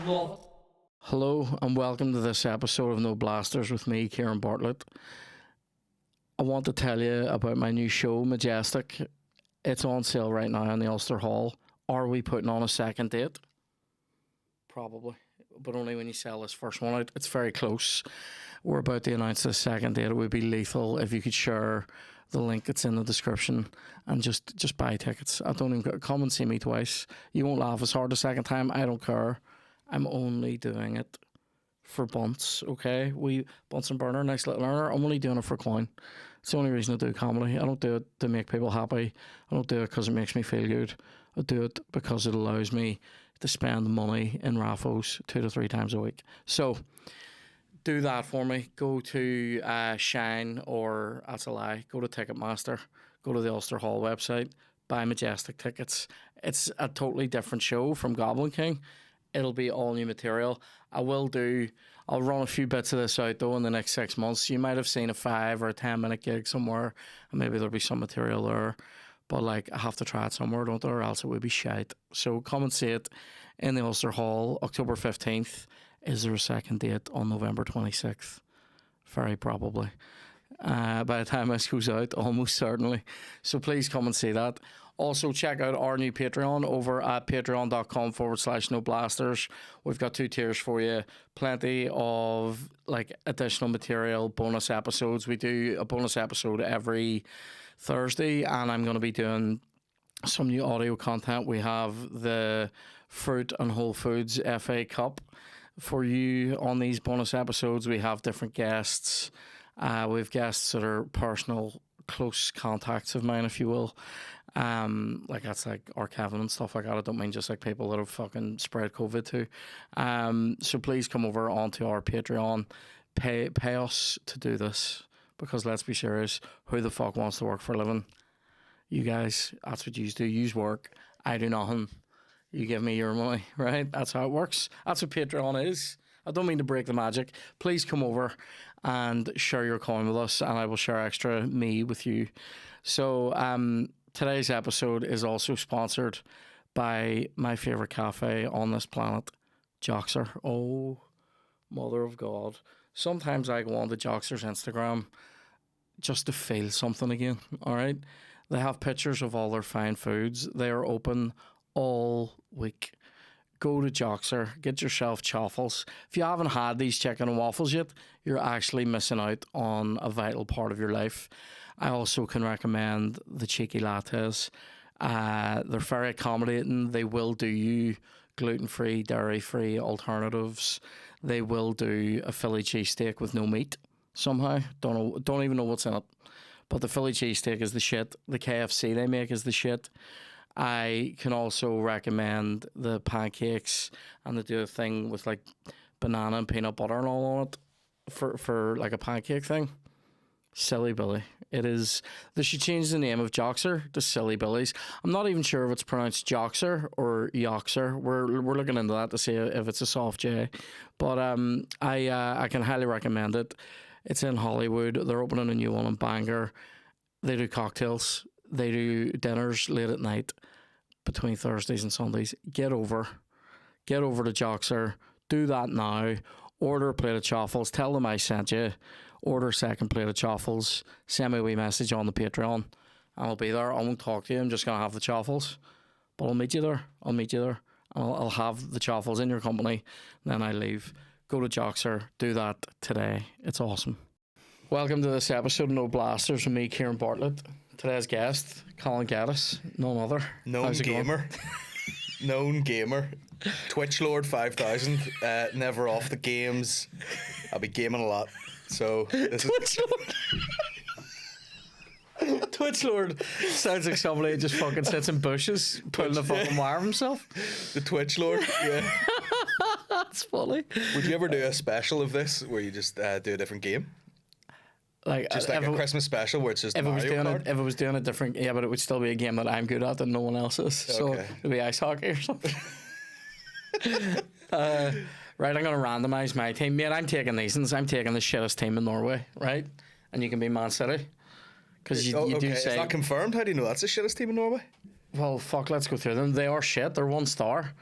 Hello and welcome to this episode of No Blasters with me, Kieran Bartlett. I want to tell you about my new show, Majestic. It's on sale right now in the Ulster Hall. Are we putting on a second date? Probably, but only when you sell this first one out. It's very close. We're about to announce the second date. It would be lethal if you could share the link that's in the description and just buy tickets. I don't even come and see me twice. You won't laugh as hard the second time. I don't care. I'm only doing it for bunts, okay? Bunsen burner, nice little earner. I'm only doing it for coin. It's the only reason I do comedy. I don't do it to make people happy. I don't do it because it makes me feel good. I do it because it allows me to spend money in raffles 2 to 3 times a week. So do that for me. Go to Shine, or that's a lie. Go to Ticketmaster. Go to the Ulster Hall website. Buy Majestic tickets. It's a totally different show from Goblin King. It'll be all new material. I'll run a few bits of this out though in the next 6 months. You might have seen a 5 or a 10-minute gig somewhere, and maybe there'll be some material there. But like, I have to try it somewhere, don't I? Or else it would be shite. So come and see it in the Ulster Hall, October 15th. Is there a second date on November 26th? Very probably. By the time this goes out, almost certainly. So please come and see that. Also, check out our new Patreon over at patreon.com/noblasters. We've got 2 tiers for you. Plenty of like additional material, bonus episodes. We do a bonus episode every Thursday, and I'm going to be doing some new audio content. We have the Fruit and Whole Foods FA Cup for you on these bonus episodes. We have different guests. We have guests that are personal, close contacts of mine, if you will. Like that's like our Kevin and stuff like that. I don't mean just like people that have fucking spread COVID to. So please come over onto our Patreon, pay us to do this, because let's be serious, who the fuck wants to work for a living? You guys, that's what you do. Use work. I do nothing. You give me your money, right? That's how it works. That's what Patreon is. I don't mean to break the magic. Please come over and share your coin with us, and I will share extra me with you. So today's episode is also sponsored by my favourite cafe on this planet, Joxer. Oh, mother of God. Sometimes I go on to Joxer's Instagram just to feel something again, all right? They have pictures of all their fine foods. They are open all week. Go to Joxer, get yourself chaffles. If you haven't had these chicken and waffles yet, you're actually missing out on a vital part of your life. I also can recommend the cheeky lattes. They're very accommodating. They will do you gluten-free, dairy-free alternatives. They will do a Philly cheesesteak with no meat somehow. Don't even know what's in it. But the Philly cheesesteak is the shit. The KFC they make is the shit. I can also recommend the pancakes, and they do a thing with like banana and peanut butter and all on it for like a pancake thing. Silly Billy. It is. They should change the name of Joxer to Silly Billies. I'm not even sure if it's pronounced Joxer or Yoxer. We're looking into that to see if it's a soft J. But I can highly recommend it. It's in Hollywood. They're opening a new one in Bangor. They do cocktails. They do dinners late at night between Thursdays and Sundays. Get over to Joxer. Do that now. Order a plate of chaffles. Tell them I sent you. Order a second plate of chaffles. Send me a wee message on the Patreon, and I'll be there. I won't talk to you. I'm just going to have the chaffles. But I'll meet you there. And I'll have the chaffles in your company. Then I leave. Go to Joxer. Do that today. It's awesome. Welcome to this episode of No Blasters with me, Kieran Bartlett. Today's guest, Colin Geddis, none other. Known gamer. Known gamer. Twitch Lord 5000. Never off the games. I'll be gaming a lot. So this Twitch Lord. Twitch Lord sounds like somebody who just fucking sits in bushes pulling a fucking wire himself. The Twitch Lord, yeah. That's funny. Would you ever do a special of this where you just do a different game? Like just like a Christmas special where it's just Mario Kart? If it was doing a different, yeah, but it would still be a game that I'm good at and no one else is. So it'd be ice hockey or something. Right, I'm going to randomise my team. Mate, I'm taking these ones. I'm taking the shittest team in Norway, right? And you can be Man City. Because you do say... Is that confirmed? How do you know that's the shittest team in Norway? Well, fuck, let's go through them. They are shit. They're 1 star.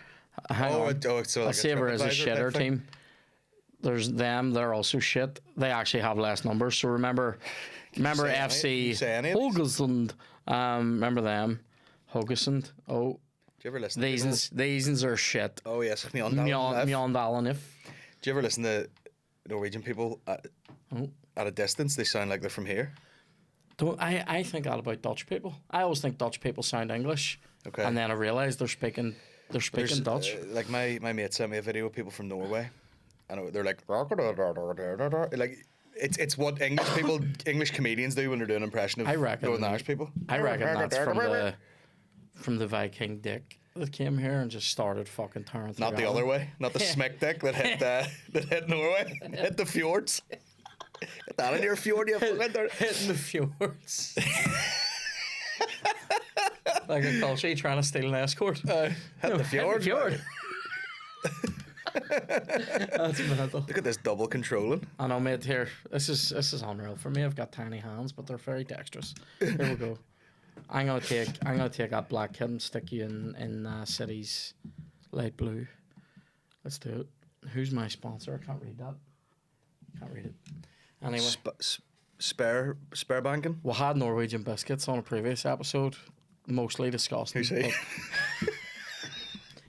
Hang on. So I'll like see if we're as a TripAdvisor type shitter thing. team. There's them. They're also shit. They actually have less numbers. So remember say any- can FC you say any of these? Hogesund. Remember them? Hogesund. Oh, Do you ever listen to people? these are shit. Oh yes, Mjøndalen. Mjøndalen if. Do you ever listen to Norwegian people at a distance? They sound like they're from here. Don't I think that about Dutch people. I always think Dutch people sound English. Okay. And then I realise they're speaking Dutch. Like my mate sent me a video of people from Norway, and they're like like it's what English comedians do when they're doing an impression of I reckon- Northern Irish people. I reckon that's from the Viking dick that came here and just started fucking tearing through. Not the other way, not the smick dick that hit Norway, hit the fjords. Get that in your fjord, you fucking dirt. Hitting the fjords. Like a culture trying to steal an escort. Hit the fjord. That's mental. Look at this double controlling. I know, mate. Here, this is unreal for me. I've got tiny hands, but they're very dexterous. Here we go. I'm gonna take that black kid and stick you in City's light blue. Let's do it. Who's my sponsor? I can't read that. Can't read it. Anyway, Spare banking. we had Norwegian biscuits on a previous episode. Mostly disgusting. Who's he? but-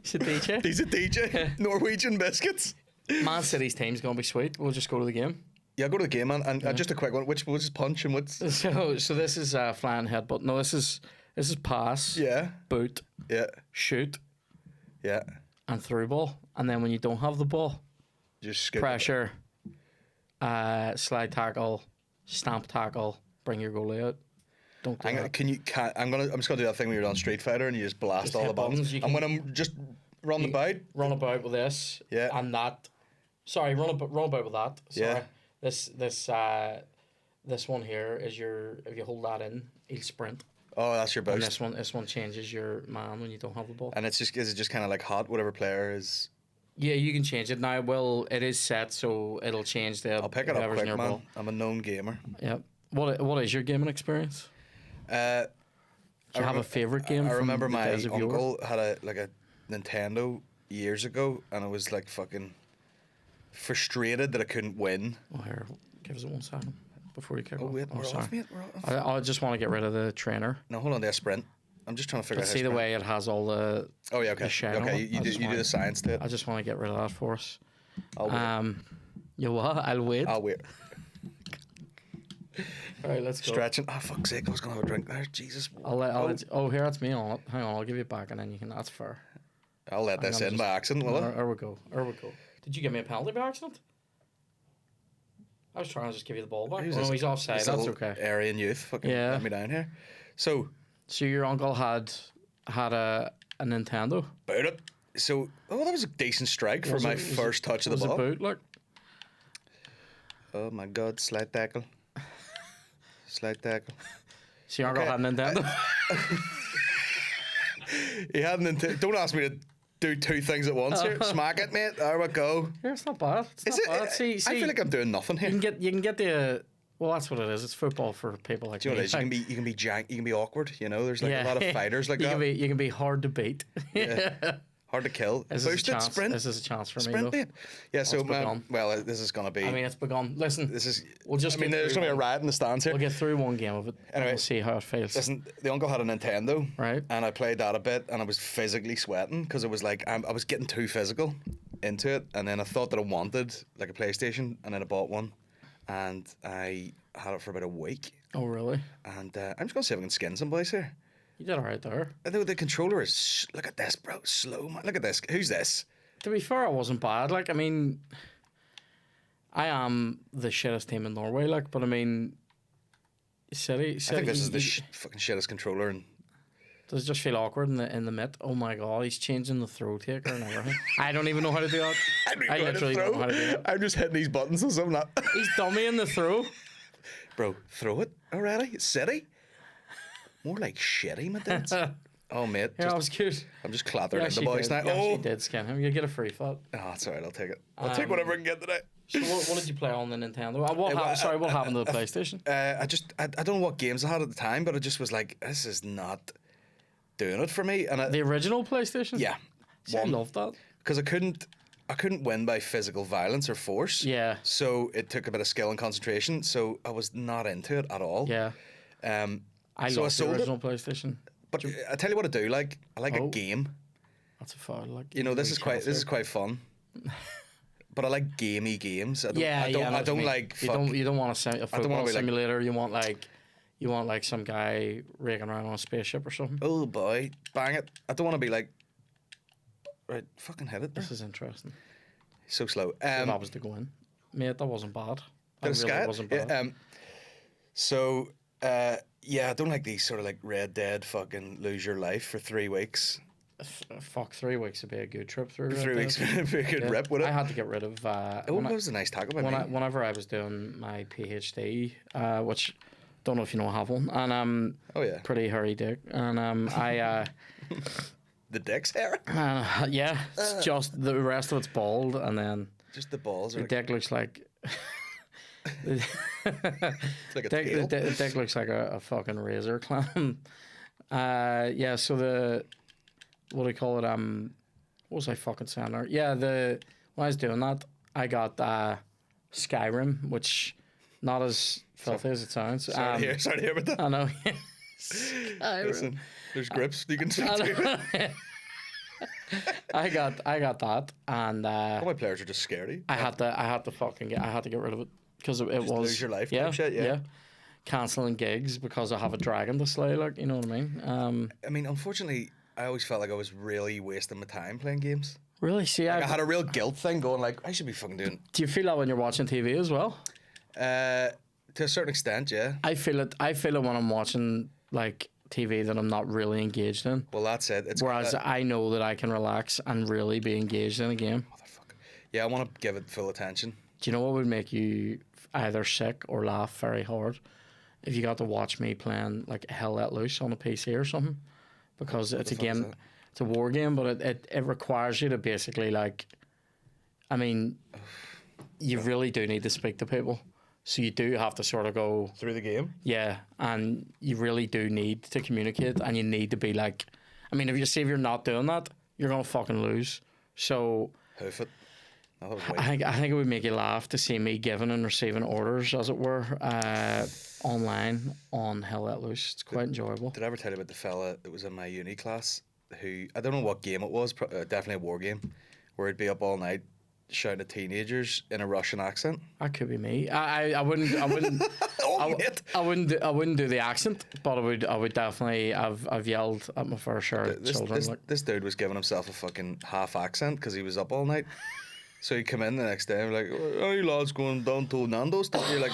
He's a DJ. He's a DJ. Norwegian biscuits. Man City's team's gonna be sweet. We'll just go to the game. Yeah, go to the game, man. And just a quick one. Which was punch and what's? So this is flying headbutt. No, this is pass. Yeah. Boot. Yeah. Shoot. Yeah. And through ball. And then when you don't have the ball, Just scoop. pressure, slide tackle, stamp tackle, bring your goalie out. Don't do that. I'm just gonna do that thing when you're on Street Fighter and you just blast Just all hit the buttons. buttons, you I'm gonna just run about. Run about with this. Yeah. And that. Sorry, run about with that. Sorry. Yeah. This one here is if you hold that in, he'll sprint. Oh, that's your And boost. this one changes your man when you don't have the ball. And is it just kind of like hot? Whatever player is. Yeah, you can change it now. Well, it is set, so it'll change the. I'll pick it up whoever's quick, near man. ball. I'm a known gamer. Yep. What is your gaming experience? Uh, Do you have a favorite game? I from remember the my days of yore? uncle had a Nintendo years ago, and I was like fucking frustrated that I couldn't win. Oh, here, give us 1 second before you kick Oh off. wait, we're sorry. off, mate. We're off. I just want to get rid of the trainer. No, hold on, there, sprint. I'm just trying to figure But out. how see to the sprint. way it has all the. Oh yeah, okay. the shine on Okay, it. you I do just you do want- the science to it. I just want to get rid of that for us. I'll wait. You what? I'll wait. I'll wait. All right, let's go. Stretching. Oh fuck's sake! I was gonna have a drink there. Jesus. I'll let. Oh, here it's me on it. Hang on, I'll give you it back, and then you can. That's fair. I'll let this I'm in just- by accident, will I? There we go. There we go. Did you give me a penalty by accident? I was trying to just give you the ball back. Who's Oh, no, this- he's offside. this That's little okay. Aryan youth fucking Yeah. let me down here. So, So your uncle had a Nintendo. boot it. So, that was a decent strike for my first touch of the Was ball. it boot? Look. Oh my god, slide tackle. Slide tackle. So your uncle Okay, had a Nintendo. He had Nintendo. Don't ask me to do two things at once here. Smack it, mate. There we go. Yeah, it's not bad. It's Is not it? bad. See, I feel like I'm doing nothing here. you can get the. Well, that's what it is. It's football for people like Do you know me. what it is? You can be awkward. You know, there's like a lot of fighters like you that. You can be hard to beat. Hard to kill. This is a Boosted chance. sprint. This is a chance for me. Sprint, Though. mate. Yeah. So, it's begun. this is gonna be. I mean, it's begun. Listen, this is. we'll just. I mean, get there's through gonna be a one. riot in the stands here. We'll get through one game of it. Anyway, and we'll see how it feels. Listen, the uncle had a Nintendo, Right. And I played that a bit, and I was physically sweating because it was like I was getting too physical into it, and then I thought that I wanted like a PlayStation, and then I bought one, and I had it for about a week, Oh, really? and I'm just gonna see if I can skin some boys here. You did all right there. I know the controller is. Look at this, bro. Slow man. Look at this. Who's this? To be fair, it wasn't bad. Like, I mean, I am the shittest team in Norway. Like, but I mean, City. I think this is the fucking shittest controller. And Does it just feel awkward in the mitt? Oh my god, he's changing the throw taker and everything. I don't even know how to do that. I literally don't know how to do that. I'm just hitting these buttons and something. He's dummy in the throw. Bro, throw it already. City. More like shitty, my dudes. Oh mate, Yeah, that was cute. I'm just clattering into she boys did. now. Yeah, Oh, she did skin him. You get a free thought. it's alright. I'll take it. I'll take whatever I can get today. So what did you play on the Nintendo? What happened to the PlayStation? I don't know what games I had at the time, but I just was like, this is not doing it for me. And The original PlayStation? yeah, See, I love that. because I couldn't win by physical violence or force. Yeah. So it took a bit of skill and concentration. So I was not into it at all. Yeah. I So I love the sold it. original PlayStation. But I tell you what I do like. I like a Oh. game. That's a foul. Like, You know, this is quite fun. But I like gamey games. I don't like. You don't want a football be like- simulator. You want like some guy raking around on a spaceship or something. Oh boy, bang it! I don't want to be like. Right, fucking hit it. There. This is interesting. So slow. That was the go in, mate. That wasn't bad. That Did I sky really it? wasn't bad. Yeah, I don't like these sort of like Red Dead fucking lose your life for 3 weeks. Fuck, 3 weeks would be a good trip through. Red 3 Dead. weeks would be a good rip, would it? I had to get rid of. That was a nice tackle by me. Whenever I was doing my PhD, which don't know if you know I have one, and Oh yeah, pretty hairy dick, and I the dick's hair. yeah, it's just the rest of it's bald, and then Just the balls are the like, dick looks like. it's like a tail. The dick looks like a fucking razor clam. Yeah. So what do you call it? What was I fucking saying there? Yeah. When I was doing that, I got Skyrim, which not as filthy as it sounds. Sorry to hear about that. I know. Listen, there's grips you can speak to. I got that, and All my players are just scary. I had to get rid of it because it was lose your life type shit, yeah. Canceling gigs because I have a dragon to slay, like, you know what I mean? I mean, unfortunately, I always felt like I was really wasting my time playing games. Really, see, I had a real guilt thing going, like, I should be fucking doing. Do you feel that when you're watching TV as well? To a certain extent, yeah. I feel it when I'm watching like TV that I'm not really engaged in. Well, that's it. Whereas I know that I can relax and really be engaged in a game. Motherfucker. Yeah, I want to give it full attention. Do you know what would make you either sick or laugh very hard? If you got to watch me playing like Hell Let Loose on a PC or something, because it's a game, it's a war game, but it requires you to basically like, I mean, you really do need to speak to people, so you do have to sort of go Through the game? yeah, and you really do need to communicate, and you need to be like, I mean, if you're not doing that, you're gonna fucking lose. So Hoof it. I think it would make you laugh to see me giving and receiving orders, as it were, online on Hell Let Loose. It's quite enjoyable. Did I ever tell you about the fella that was in my uni class who, I don't know what game it was, definitely a war game, where he'd be up all night shouting at teenagers in a Russian accent? That could be me. I wouldn't Oh, mate. I wouldn't do the accent, but I would definitely I've yelled at my fair share of children. This dude was giving himself a fucking half accent because he was up all night. So he'd come in the next day and be like, "Are you lads going down to Nando's?" And you're like,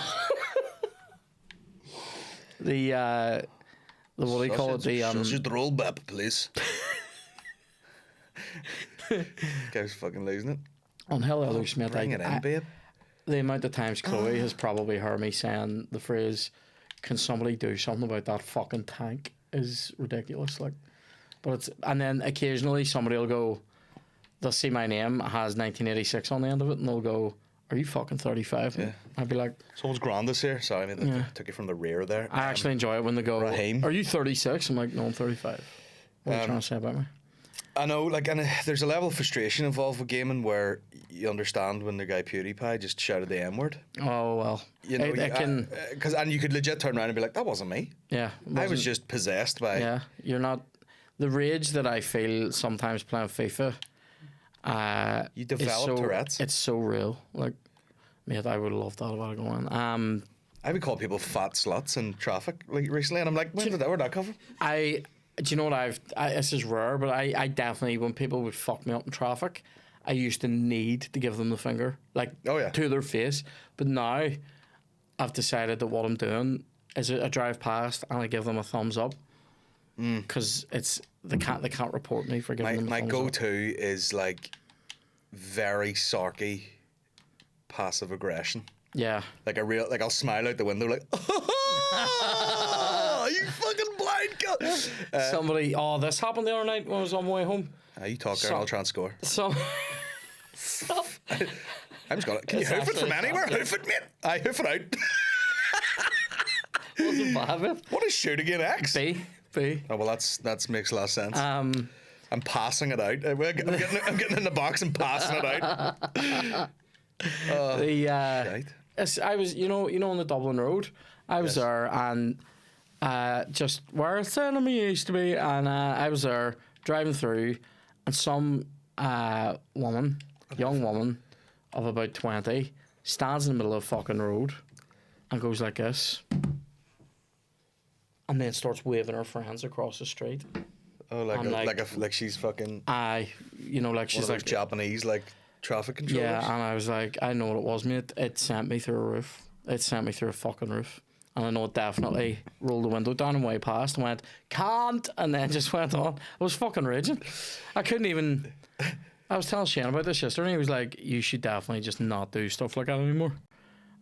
the what do you call it? The sausage roll bap, please. Guy was fucking losing it. on Hell Let Loose, mate. Bring it in, babe. The amount of times Chloe has probably heard me saying the phrase, "Can somebody do something about that fucking tank?" is ridiculous. Like, but it's, and then occasionally somebody will go, they'll see my name has 1986 on the end of it, and they'll go, "Are you fucking 35?" Yeah. I'd be like, Someone's grand this here. Sorry, I mean, took you from the rear there. I actually enjoy it when they go, Raheem. "Are you 36?" I'm like, "No, I'm 35." What are you trying to say about me? I know, like, and there's a level of frustration involved with gaming where you understand when the guy PewDiePie just shouted the M word. Oh well, You know, it can. and you could legit turn around and be like, "That wasn't me. Yeah, I was just possessed by." Yeah, you're not. The rage that I feel sometimes playing FIFA. You develop Tourette's. It's so real. Like, mate, I would love that about going. I would call people fat sluts in traffic like recently, and I'm like, where'd that come from? Do you know what this is rare, but I definitely, when people would fuck me up in traffic, I used to need to give them the finger, like, Oh, yeah. to their face. But now, I've decided that what I'm doing is I drive past and I give them a thumbs up, because they can't report me for giving them a My thumbs up. go-to is like very sarky passive aggression. Yeah. Like I'll smile out the window like, "Oh, you fucking blind cunt." Somebody, this happened the other night when I was on my way home. You talk, Aaron, I'll try and score. So, I'm just gonna. Can you It's hoof it from actually anywhere? fucking- Hoof it, mate. I hoof it out. wasn't bad, mate. What is shoot again X? B. Oh well, that makes a lot of sense. I'm passing it out. I'm getting in the box and passing it out. I was, on the Dublin Road. I was Yes. there, and just where Cinema used to be, and I was there driving through, and some young woman of about 20, stands in the middle of the fucking road, and goes like this, and then starts waving her friends across the street. Oh, like she's fucking. Like she's like Japanese traffic controllers. Yeah, and I was like, I know what it was, mate. It sent me through a roof. It sent me through a fucking roof. And I know it definitely rolled the window down and way past and went, can't, and then just went on. I was fucking raging. I couldn't even. I was telling Shane about this yesterday, and he was like, you should definitely just not do stuff like that anymore.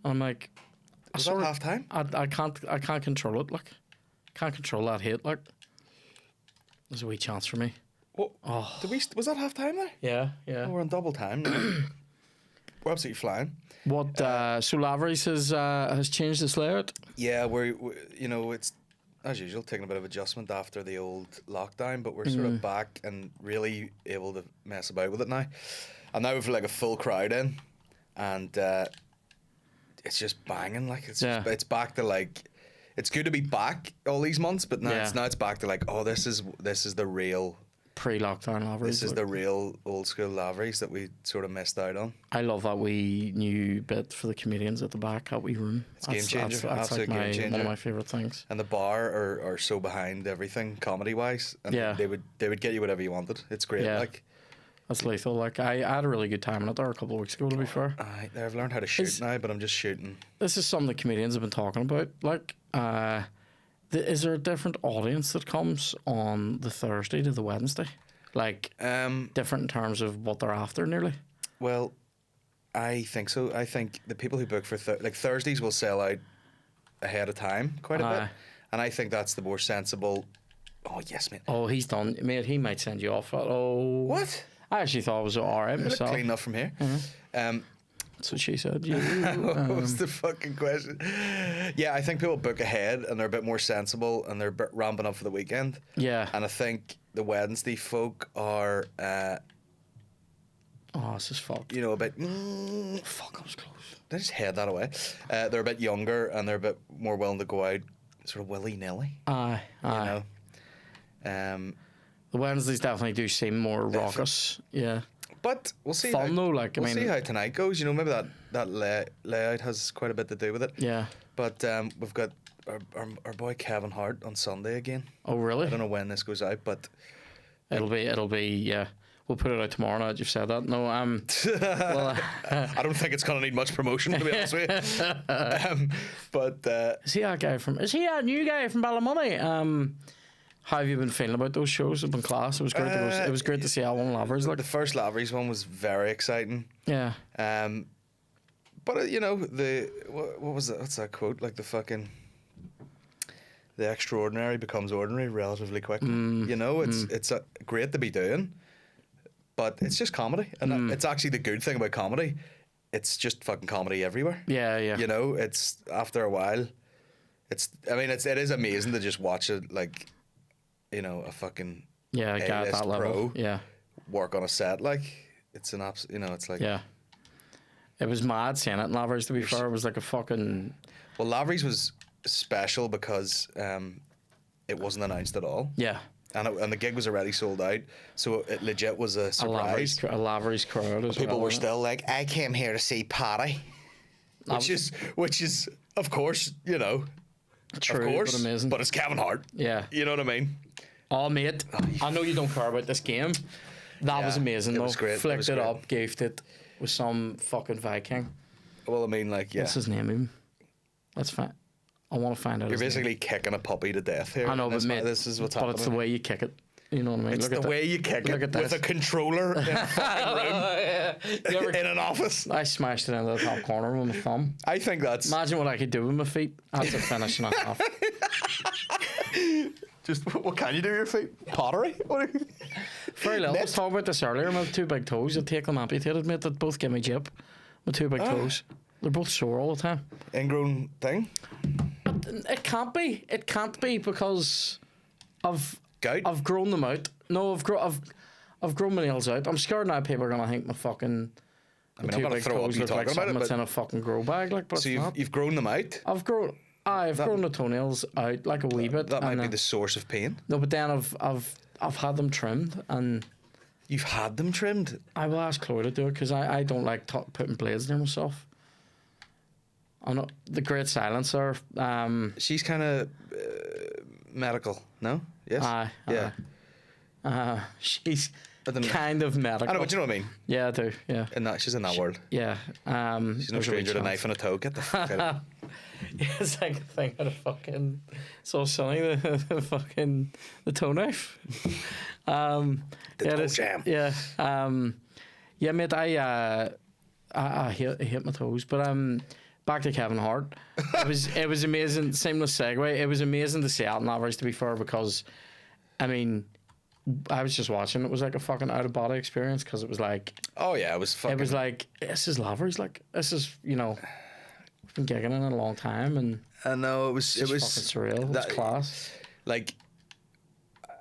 And I'm like, Was that half time? I can't control it, like. Can't control that hate, like. There's a wee chance for me. What? Oh. Was that half time there? Yeah, yeah. Oh, we're on double time now. We're absolutely flying. What so Lavery's has changed its layout? Yeah, we're it's as usual taking a bit of adjustment after the old lockdown, but we're sort of back and really able to mess about with it now. And now we've a full crowd in, and it's just banging. It's back to it's good to be back all these months, but now it's back to this is the real. Pre-lockdown Lavery's. This is the real old school Lavery's that we sort of missed out on. I love that wee new bit for the comedians at the back, that wee room. It's game changer. That's Absolute game changer. One of my favourite things. And the bar are so behind everything comedy wise, and they would get you whatever you wanted. It's great. Yeah. That's lethal. I had a really good time in it there a couple of weeks ago, to be fair. I've learned how to shoot now, but I'm just shooting. This is something the comedians have been talking about. Is there a different audience that comes on the Thursday to the Wednesday? Different in terms of what they're after, nearly? Well, I think so. I think the people who book for Thursdays will sell out ahead of time quite a bit, and I think that's the more sensible. Oh yes, mate. Oh, he's done, mate. He might send you off. Oh, what? I actually thought it was all right myself. Clean enough from here. That's what she said. What was the fucking question? Yeah, I think people book ahead and they're a bit more sensible and they're a bit ramping up for the weekend. Yeah. And I think the Wednesday folk are. This is fucked. A bit. Fuck, I was close. They just head that away. They're a bit younger and they're a bit more willing to go out, sort of willy nilly. Aye. The Wednesdays definitely do seem more raucous. Yeah. But we'll see. Fun though, we'll see how tonight goes. Maybe that layout has quite a bit to do with it. Yeah. But we've got our boy Kevin Hart on Sunday again. Oh really? I don't know when this goes out, but it'll be yeah. We'll put it out tomorrow now that you've said that. No, well, I don't think it's gonna need much promotion, to be honest with you. But is he that new guy from Ballymoney? How have you been feeling about those shows? It's been class. It was great to go. It was great to see Alan Lavery's. The first Lavery's one was very exciting. Yeah. But what was that? What's that quote? The extraordinary becomes ordinary relatively quickly. It's great to be doing, but it's just comedy, and it's actually the good thing about comedy. It's just fucking comedy everywhere. Yeah, yeah. It's after a while. It is amazing to just watch it a fucking guy at that level. Yeah, work on a set it's an it's like yeah. It was mad seeing it in Lavery's, to be fair. It was like a fucking. Well, Lavery's was special because it wasn't announced at all. Yeah. And the gig was already sold out, so it legit was a surprise. A Lavery's crowd as People well, were still like, I came here to see Paddy. Which is, of course, true, of course, but amazing. But it's Kevin Hart. Yeah. You know what I mean? Oh, mate, I know you don't care about this game. That was amazing, though. It was great. Flicked it up, goofed it with some fucking Viking. Well, yeah. What's his name even? Let's find. I want to find out. You're basically kicking a puppy to death here. I know, but mate, this is what's happening. But it's the way you kick it. You know what I mean? It's the way you kick it with a controller in a fucking room in an office. I smashed it into the top corner with my thumb. I think that's. Imagine what I could do with my feet after finishing it off. Just what can you do with your feet? Pottery? Very little. I was talking about this earlier. My two big toes. I'd take them amputated, mate. They'd both give me jip. My two big toes. They're both sore all the time. Ingrown thing? It can't be. It can't be because gout. I've grown them out. No, I've grown my nails out. I'm scared now people are gonna think my fucking. I mean, I'm gonna throw up you look like talking about it, it's but in a fucking grow bag, like. But so it's not. you've grown them out. I've grown the toenails out like a wee bit. That might and, be the source of pain. No, but then I've had them trimmed, and You've had them trimmed. I will ask Chloe to do it because I don't like putting blades near myself. I know the great silencer. She's kind of medical, no? Yes. Yeah. She's I don't know. kind of medical. I know, but you know what I mean. Yeah, I do. Yeah. She's in that world. Yeah. She's no stranger to a knife and a toe. Get the fuck out. Yeah, it's like a thing of the fucking so sunny the fucking the toe knife. The toe jam. Yeah. Yeah, mate. I hit my toes, but back to Kevin Hart. It was amazing. Seamless segue. It was amazing to see Alton Alvarez, to be fair, because I mean, I was just watching. It was like a fucking out of body experience because it was like. Oh yeah, it was fucking. It was like this is Alvarez. Like this is we've been gigging in a long time, and I know it was fucking surreal. It was class. Like,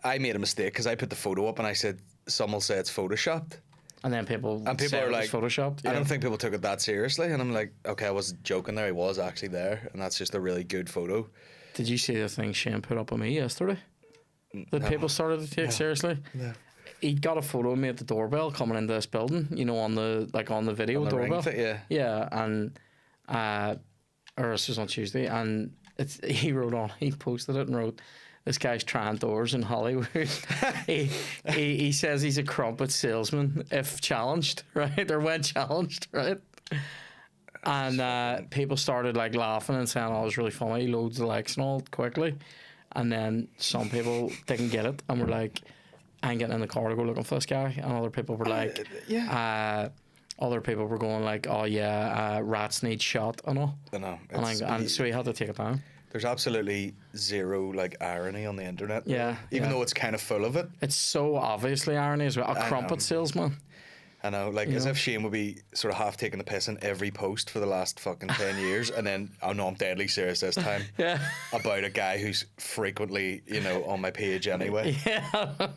I made a mistake because I put the photo up and I said some will say it's photoshopped. And then people say are it was like, photoshopped. Yeah. I don't think people took it that seriously, and I'm like, okay, I wasn't joking there. He was actually there, and that's just a really good photo. Did you see the thing Shane put up on me yesterday? That people started to take seriously. No. He got a photo of me at the doorbell coming into this building. On the video On the ring doorbell. thing, yeah. Yeah, and or this was on Tuesday, and he posted it and wrote, "This guy's trying doors in Hollywood." he says he's a crumpet salesman if challenged, right? Or when challenged, right? And people started like laughing and saying, "Oh, it was really funny," loads of likes and all quickly. And then some people didn't get it and were like, "I ain't getting in the car to go looking for this guy." And other people were like, other people were going like, "Oh yeah, rats need shot," and all. I know. And so he had to take it down. There's absolutely zero like irony on the internet. Yeah, Even yeah. though it's kind of full of it. It's so obviously irony as well. A I crumpet know. salesman. I know, like as if Shane would be sort of half taking the piss in every post for the last fucking 10 years, and then oh no, I'm deadly serious this time. Yeah. About a guy who's frequently, on my page anyway. Yeah.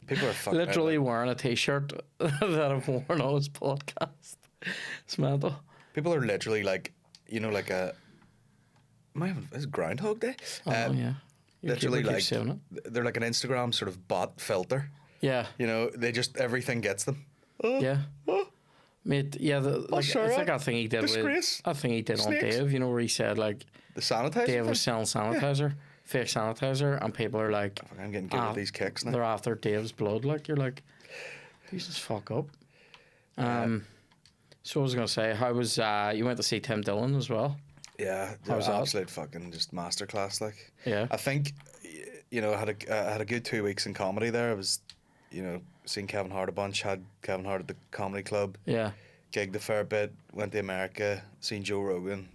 People are fucking Literally wearing a t-shirt that I've worn on his podcast. It's mental. People are literally like, like a. Is it Groundhog Day? Oh yeah. Your Literally keeper like keeps saying it. they're like an Instagram sort of bot filter. Yeah. They just everything gets them. Yeah. Mate, yeah, it's like that thing he did Disgrace. that thing he did Snakes. on Dave, where he said like The sanitizer. Dave was thing? selling sanitizer, fake sanitizer, and people are like, I'm getting good at these kicks now. they're after Dave's blood. Like you're like, Jesus, fuck up. So I was gonna say, how was you went to see Tim Dillon as well? Yeah, How was that? absolute fucking just masterclass. Like, Yeah. I think, I had a good 2 weeks in comedy there. I was, seeing Kevin Hart a bunch. Had Kevin Hart at the comedy club. Yeah. Gigged a fair bit. Went to America. Seen Joe Rogan.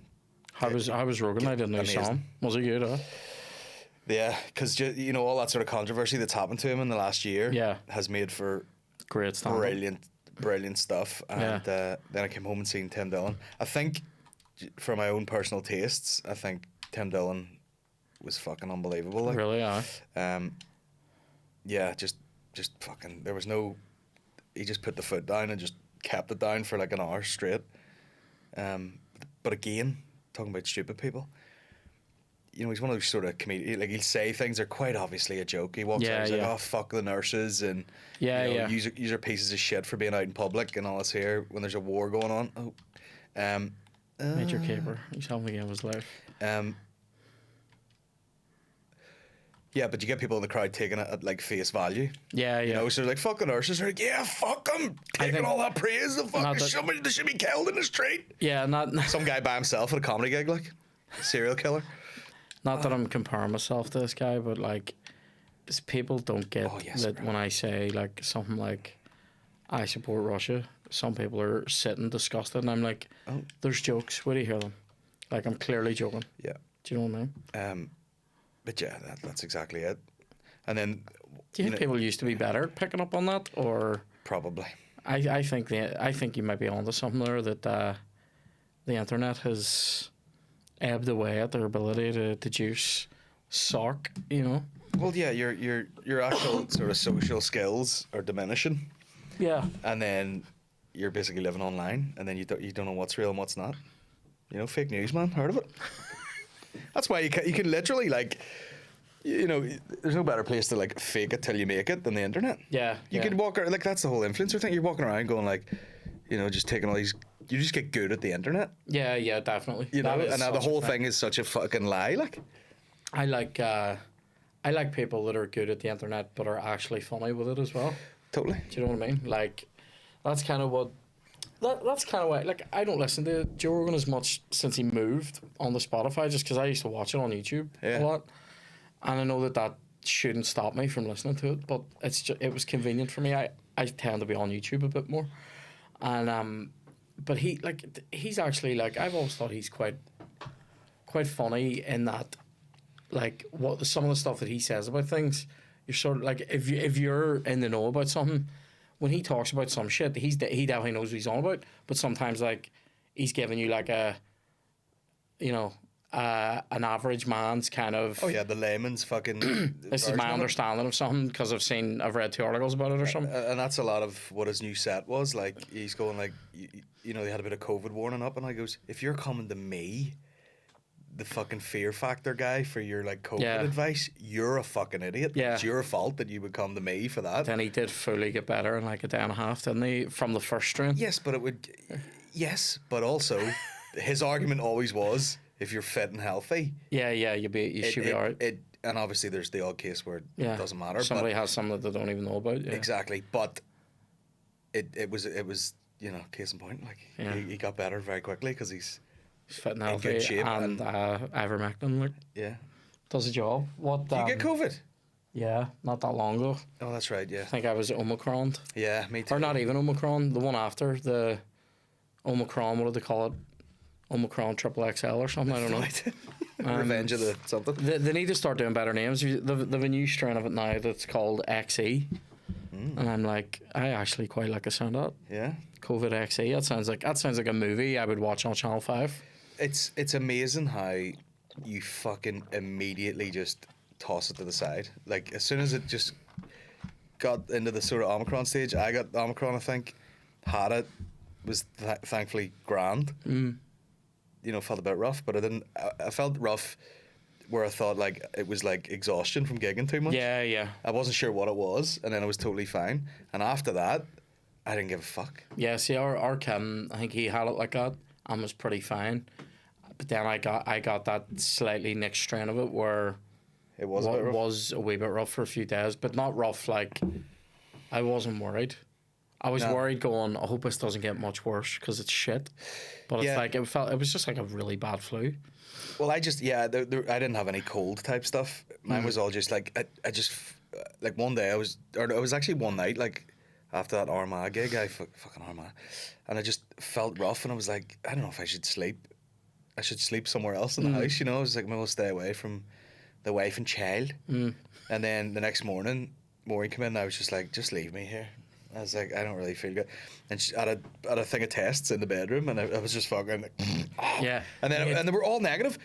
How was Rogan? I didn't know you saw him. Was he good? Huh? Yeah, because all that sort of controversy that's happened to him in the last year. Yeah. Has made for Great stand. brilliant stuff. And then I came home and seen Tim Dillon. I think, for my own personal tastes, I think Tim Dillon was fucking unbelievable. Like, Really? Yeah. Yeah, just fucking. There was no. He just put the foot down and just kept it down for like an hour straight. But again, talking about stupid people. He's one of those sort of comedians. Like, he'll say things that are quite obviously a joke. He walks out and he's like, "Oh, fuck the nurses," and use are pieces of shit for being out in public and all this here when there's a war going on. Major caper. He's having the game of his life. Yeah, but you get people in the crowd taking it at like face value. Yeah, yeah. So they're like, fuck the nurses. They're like, yeah, fuck them. Taking all that praise. They should be killed in the street. Yeah, Some guy by himself at a comedy gig, like, serial killer. Not that I'm comparing myself to this guy, but like, people don't get that when I say like something like, I support Russia, some people are sitting disgusted, and I'm like, there's jokes. Where do you hear them? Like, I'm clearly joking. Yeah. Do you know what I mean? But yeah, that's exactly it. And then, do you think people used to be better at picking up on that, or probably? I think you might be onto something there, that the internet has ebbed away at their ability to deduce sark. Well, yeah, your actual sort of social skills are diminishing, Yeah. and then you're basically living online, and then you don't know what's real and what's not. You know, fake news, man. Heard of it? That's why you can literally like, you know, there's no better place to like fake it till you make it than the internet. Yeah. You can walk around like that's the whole influencer thing. You're walking around going like, you know, just taking all these. You just get good at the internet. Yeah, definitely. You know, That is and now the such a whole thing. thing is such a fucking lie. Like, I like people that are good at the internet but are actually funny with it as well. totally. Do you know what I mean? Like, that's kind of what. That's kind of why. Like, I don't listen to Joe Rogan as much since he moved on the Spotify, just because I used to watch it on YouTube Yeah. a lot, and I know that shouldn't stop me from listening to it, but it was convenient for me. I tend to be on YouTube a bit more, and but he's actually like I've always thought he's quite funny in that, like what some of the stuff that he says about things, you're sort of like if you're in the know about something, when he talks about some shit, he definitely knows what he's on about. But sometimes like he's giving you like a, you know, an average man's kind of. Oh yeah, the layman's fucking. This is version my of it. understanding of something because I've read 2 articles about it or something. And that's a lot of what his new set was. Like he's going like, you know, they had a bit of COVID warning up, and I goes, if you're coming to me, the fucking fear factor guy, for your like COVID Yeah. advice, you're a fucking idiot. Yeah. It's your fault that you would come to me for that. Then he did fully get better in like a day and a half, didn't he? From the first strain. Yes, but it would. Yes, but also, his argument always was, if you're fit and healthy, Yeah, you should be alright. and obviously there's the odd case where Yeah, it doesn't matter. Somebody but has something that they don't even know about. Yeah. exactly, but it was you know, case in point, like Yeah. he got better very quickly because he's He's fit and in healthy, good shape and ivermectin like yeah. does a job. What? Did you get COVID? Yeah, not that long ago. Oh, that's right. Yeah, I think I was Omicron, yeah, me too. or not even Omicron. The one after the Omicron. What do they call it? Omicron triple XL or something. I don't know. Right. Revenge of the something. They need to start doing better names. They've a new strain of it now that's called XE, and I'm like, I actually quite like the sound of it. Yeah, COVID XE. That sounds like a movie I would watch on Channel 5. it's amazing how you fucking immediately just toss it to the side. Like as soon as it just got into the sort of Omicron stage, I got Omicron. I think had it, was thankfully grand. You know, felt a bit rough, but I didn't. I felt rough where I thought like it was like exhaustion from gigging too much. Yeah. I wasn't sure what it was, and then I was totally fine. And after that, I didn't give a fuck. Yeah, see, our Kim, I think he had it like that and was pretty fine. But then I got that slightly next strain of it where It was a bit rough. was a wee bit rough for a few days, but not rough like I wasn't worried. I was No. worried going, I hope this doesn't get much worse because it's shit. But it's Yeah. like it was just like a really bad flu. Well, I just I didn't have any cold type stuff. Mine was all just like I just like one day it was actually one night like after that Armagh gig, fucking Armagh, and I just felt rough, and I was like, I don't know if I should sleep. I should sleep somewhere else in the house, you know. I was like, maybe I'll stay away from the wife and child. And then the next morning, Maureen came in, and I was just like, just leave me here. I was like, I don't really feel good. And she had a thing of tests in the bedroom, and I was just fucking like, Yeah. And then and they were all negative.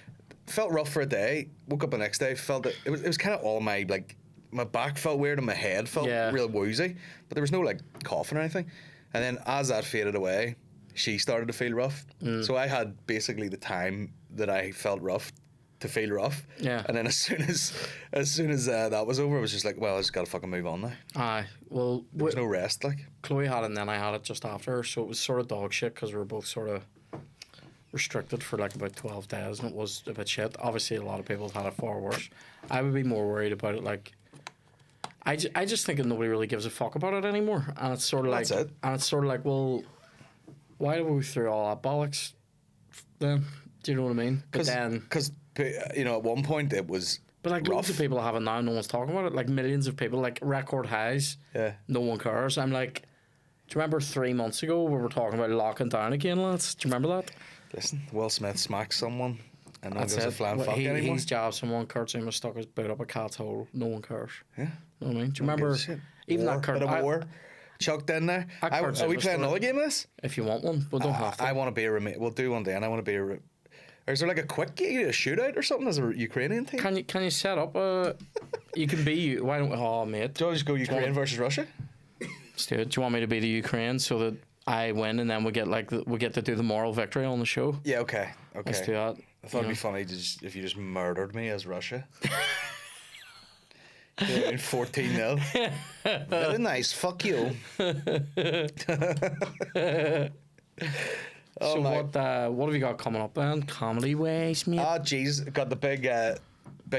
Felt rough for a day. Woke up the next day, felt it was kind of all my like my back felt weird and my head felt real woozy, but there was no like coughing or anything. And then as that faded away, she started to feel rough. So I had basically the time that I felt rough to feel rough. Yeah. And then as soon as that was over, I was just like, well, I just got to fucking move on now. Aye. Well, There was no rest, like. Chloe had it and then I had it just after her, so it was sort of dog shit because we were both sort of restricted for like about 12 days and it was a bit shit. Obviously a lot of people had it far worse. I would be more worried about it like I just think that nobody really gives a fuck about it anymore, and it's sort of like That's it. And it's sort of like, well, why did we go through all that bollocks then? Do you know what I mean? But then Because, you know, at one point it was but like rough. loads of people have it now, no one's talking about it. Like millions of people, like record highs. Yeah. No one cares. I'm like, do you remember 3 months ago we were talking about locking down again, lads? Do you remember that? Listen, Will Smith smacks someone and no one That's gives a it. flying Well, fuck anymore. He's jabbed someone. Kurt Zuma stuck his boot up a cat's hole. No one cares. Yeah. You know what I mean? Do you No one remember gives a shit. even War, that Kurt? bit of war chucked in there. That Kurt Are we Zuma playing story. another game of this? If you want one, but don't have to. I want to be a roommate. We'll do one day, and I want to be a Or is there like a shootout or something as a Ukrainian team? Can you set up a? You can be. Why don't? Oh, mate. Do I just go Ukraine versus Russia? Let's do it. Do you want me to be the Ukraine so that I win and then we get to do the moral victory on the show? Yeah. Okay. Let's do that. I thought it'd be funny if you just murdered me as Russia. 14-0. Very nice. Fuck you. So what have you got coming up then? Comedy ways, mate? Jeez, got the big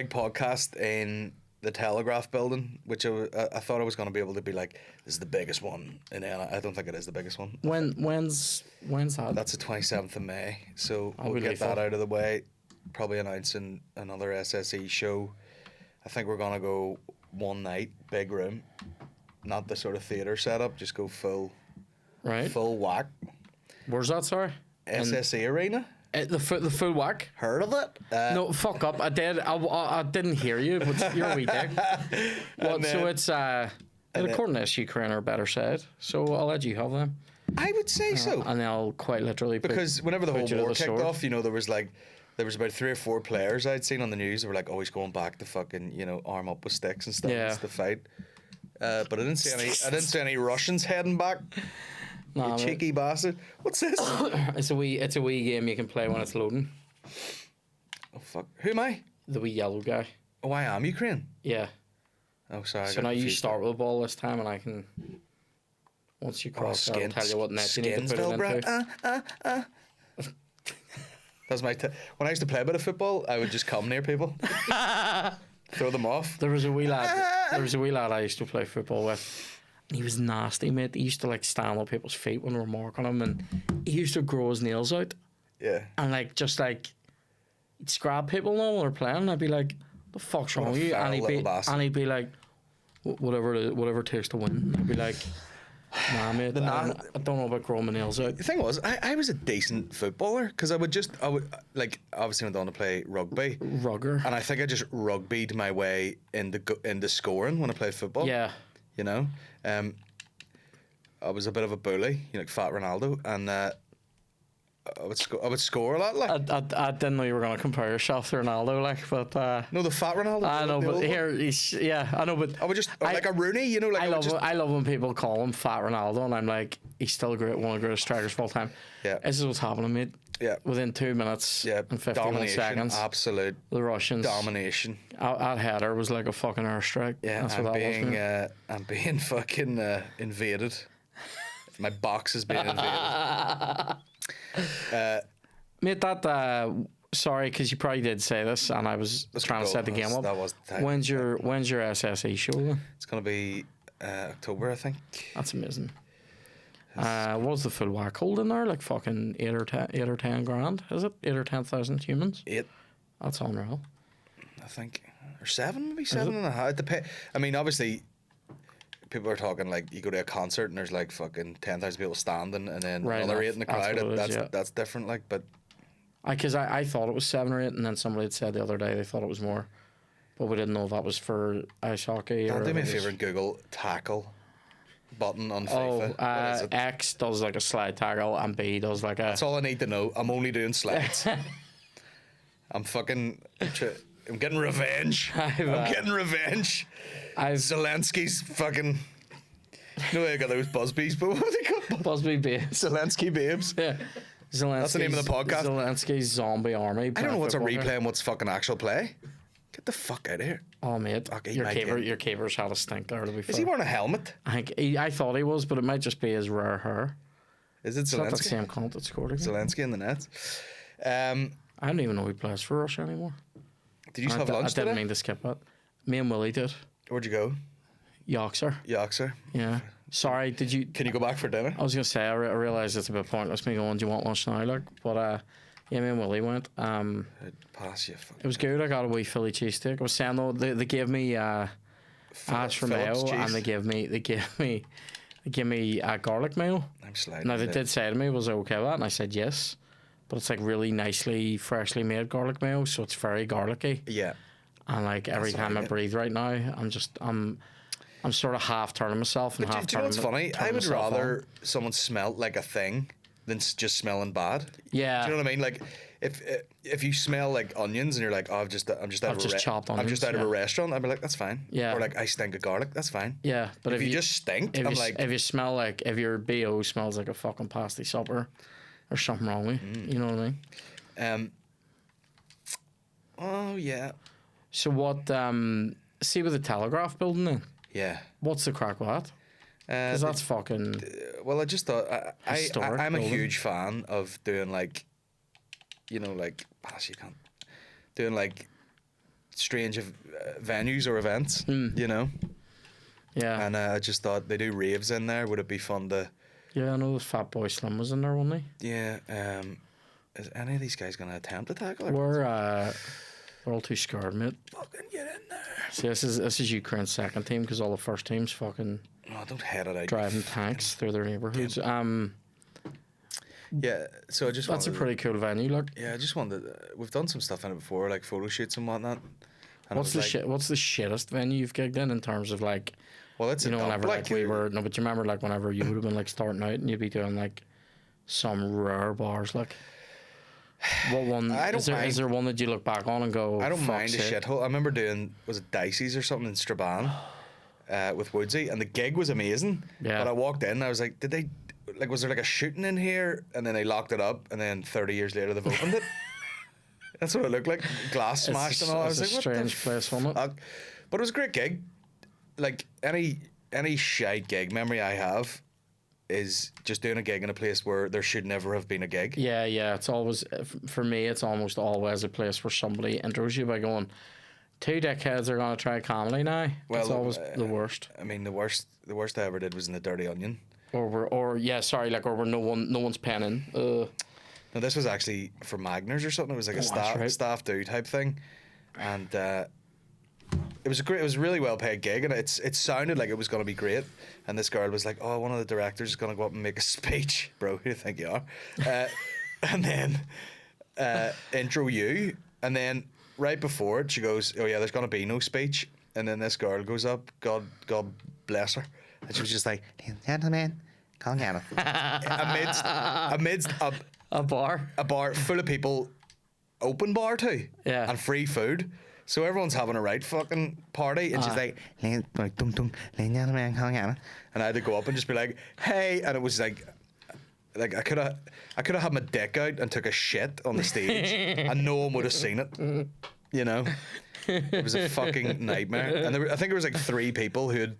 podcast in the Telegraph building, which I thought I was going to be able to be like, this is the biggest one in LA. I don't think it is the biggest one. When's that? That's the 27th of May. So I'll we'll get that out of the way. Probably announcing another SSE show. I think we're going to go one night, big room. Not the sort of theatre setup, just go full whack. Where's that, sorry? SSE Arena. The full whack. Heard of it? No, fuck up. I did. I didn't hear you, but you're a wee dick. So it's according to Ukraine are better said. So I'll let you have them. I would say so. And I'll quite literally because whenever the whole war kicked off, there was about 3 or 4 players I'd seen on the news that were like always going back to fucking arm up with sticks and stuff to fight. But I didn't see any Russians heading back. You cheeky bastard. What's this? It's a wee game you can play when it's loading. Oh fuck. Who am I? The wee yellow guy. Oh, I am Ukraine. Yeah. Oh, sorry. So now you start with the ball this time, and I can. Once you cross, I'll tell you what net you need to put it into. That's my when I used to play a bit of football, I would just come near people, throw them off. There was a wee lad I used to play football with. He was nasty, mate. He used to stand on people's feet when we were marking him, and he used to grow his nails out. Yeah. And he'd scrap people now while they're playing. And I'd be like, "The fuck's wrong with you?" And he'd be like, "Whatever it takes to win." And I'd be like, "Nah, mate. I don't know about growing my nails out." The thing was, I was a decent footballer because I would obviously went on to play rugby. Rugger. And I think I just rugbyed my way into scoring when I played football. Yeah. I was a bit of a bully, like Fat Ronaldo, and I would score a lot. I didn't know you were going to compare yourself to Ronaldo, but no, the Fat Ronaldo. I know, but here I know, but I would just like a Rooney, I love when people call him Fat Ronaldo, and I'm like, he's still great, one of the greatest strikers of all time. Yeah, this is what's happening, mate. Yeah, within 2 minutes and 51 seconds, absolute the Russians domination. That header was like a fucking airstrike. Yeah, that's what I'm being fucking invaded. My box is being invaded. Mate, sorry, because you probably did say this, and I was trying to set the game up. That was the time. When's your SSE show? It's gonna be October, I think. That's amazing. What was the full whack holding there? Like fucking 8 or 10 grand? Is it 8 or 10,000 humans? 8. That's unreal. I think, or 7, maybe 7.5. I mean, obviously, people are talking like you go to a concert and there's like fucking 10,000 people standing, and then another 8 in the crowd. That's different. Like, but because I thought it was 7 or 8, and then somebody had said the other day they thought it was more, but we didn't know that was for ice hockey. Do me a favor and Google tackle button on FIFA. X does like a slide tackle, and B does like a. That's all I need to know. I'm only doing slides. I'm getting revenge. I'm getting revenge. Zelensky's fucking. No way I got those Busbies, but what are they called? Busby babes. Zelensky babes. Yeah. That's the name of the podcast. Zelensky's zombie army. I don't know what's a replay and what's fucking actual play. Get the fuck out of here. Oh, mate. Your keeper's had a stink there, to be fair. Is he wearing a helmet? I thought he was, but it might just be his rare hair. Is it Zelensky? It's not the same cunt that scored again. Zelensky in the net. I don't even know he plays for Russia anymore. Did you have lunch today? I didn't mean to skip that. Me and Willie did. Where'd you go? Yorkshire. Yeah. Sorry, did you... Can you go back for dinner? I was going to say, I realised it's a bit pointless me going, do you want lunch now? But yeah, me and Willie went. Pass you. It was good. I got a wee Philly cheesesteak. I was saying though, they gave me hash for mayo, and they gave me a garlic mayo. I'm sliding. Now they did say to me, was I okay with that? And I said yes. But it's like really nicely, freshly made garlic mayo, so it's very garlicky. Yeah. And like every time I breathe right now, I'm sort of half turning myself and half turning. Do you know what's funny? I would rather someone smell like a thing than just smelling bad. Yeah. Do you know what I mean? Like, if you smell like onions and you're like, oh, I'm just chopped I'm just onions, out of a yeah. restaurant, I'd be like, that's fine. Yeah. Or like, I stink of garlic, that's fine. Yeah, but if you just stink, I'm like, if you smell like, if your BO smells like a fucking pasty supper, there's something wrong with you. You know what I mean? Oh yeah, So what? See with the Telegraph building then? yeah. What's the crack with that? Because that's fucking. Well, I just thought Historic I'm a building. huge fan of doing like, you know, like you can't doing like strange venues or events, you know. Yeah. And I just thought they do raves in there. Would it be fun to? Yeah, I know this Fat Boy Slim was in there, wasn't he? Yeah. Is any of these guys gonna attempt to tackle her? We're all too scared, mate. Fucking get in there. See, this is Ukraine's second team because all the first teams fucking Oh, don't head it out. driving tanks through their neighborhoods. Yeah. So I just That's a wanted pretty cool venue. Look, Yeah, I just wanted. We've done some stuff in it before, like photo shoots and whatnot. And what's the shittest venue you've gigged in terms of like, Well, it's you know, a dump, whenever like we were no, but you remember like whenever you would have been like starting out and you'd be doing like some rare bars like. What one? I don't mind. Is there one that you look back on and go? I don't mind "Fuck's a sake"? shithole. I remember doing, was it Dicey's or something in Strabane with Woodsy, and the gig was amazing. Yeah. But I walked in, I was like, did they, like, was there like a shooting in here? And then they locked it up, and then 30 years later they've opened it. That's what it looked like. Glass smashed and all. I was like, It's a what the strange place, wasn't it? fuck? But it was a great gig. Like, any shite gig memory I have is just doing a gig in a place where there should never have been a gig. Yeah, it's always for me. It's almost always a place where somebody intros you by going, "Two dickheads are gonna try comedy now." Well, it's always the worst. I mean, the worst I ever did was in the Dirty Onion. Or where no one's penning. No, this was actually for Magners or something. It was like a staff do type thing, and it was a really well paid gig, and it sounded like it was going to be great. And this girl was like, "Oh, one of the directors is going to go up and make a speech, bro. Who do you think you are?" And then intro you, and then right before it, she goes, "Oh yeah, there's going to be no speech." And then this girl goes up, God bless her, and she was just like, "Ladies and gentlemen, Colin Geddis." amidst A bar. a bar full of people, open bar too, Yeah. and free food. So everyone's having a right fucking party, and she's like, "Ladies and gentlemen, Colin Geddis." And I had to go up and just be like, "Hey," and it was like I could have had my dick out and took a shit on the stage, and no one would have seen it. You know, it was a fucking nightmare. And I think there was like 3 people who had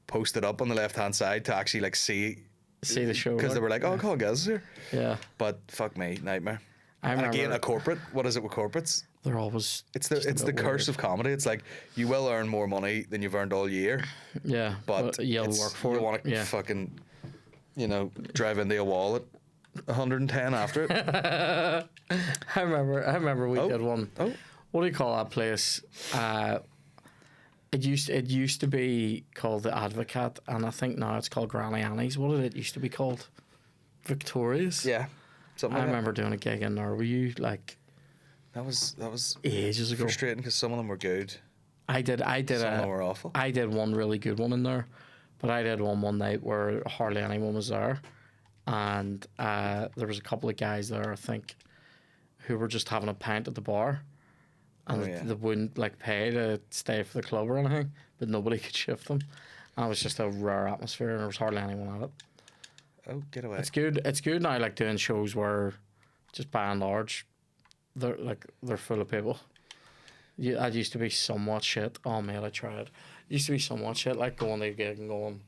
posted up on the left hand side to actually like see the show because they were like, "Oh, Colin Geddis is here." Yeah, But fuck me, nightmare. I And remember. again, a corporate. What is it with corporates? They're always. It's just a the bit curse weird. of comedy. It's like you will earn more money than you've earned all year, Yeah, but you'll work for you it. want to Yeah. fucking, drive into a wall at 110 after it. I remember we did one. Oh. What do you call that place? It used to be called the Advocate, and I think now it's called Granny Annie's. What did it used to be called? Victoria's. Yeah, something I like remember doing a gig in there. Were you like that was ages ago? frustrating because some of them were good, I did some of them were awful. I did one really good one in there, but I did one night where hardly anyone was there, and there was a couple of guys there, I think, who were just having a pint at the bar, and they wouldn't like pay to stay for the club or anything, but nobody could shift them. And it was just a rare atmosphere, and there was hardly anyone at it. Oh, get away! It's good. It's good now, like doing shows where, just by and large, they're full of people. That used to be somewhat shit. Oh man, I tried. It used to be somewhat shit, like going to a gig and going.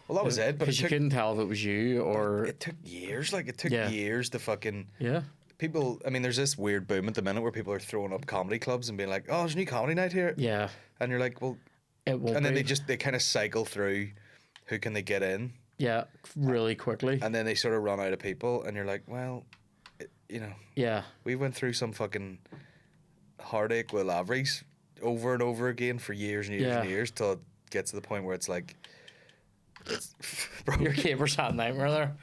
Well, that was it. But Because you couldn't tell if it was you or. it took years. Like it took Yeah. years to fucking. Yeah. People, I mean, there's this weird boom at the minute where people are throwing up comedy clubs and being like, "Oh, there's a new comedy night here," Yeah. and you're like, "Well," It won't and then be. they kind of cycle through who can they get in, Yeah, really quickly. and then they sort of run out of people, and you're like, "Well, Yeah. we went through some fucking heartache with Lavery's over and over again for years and years Yeah. and years till it gets to the point where it's like, bro, Your keeper's had a nightmare there.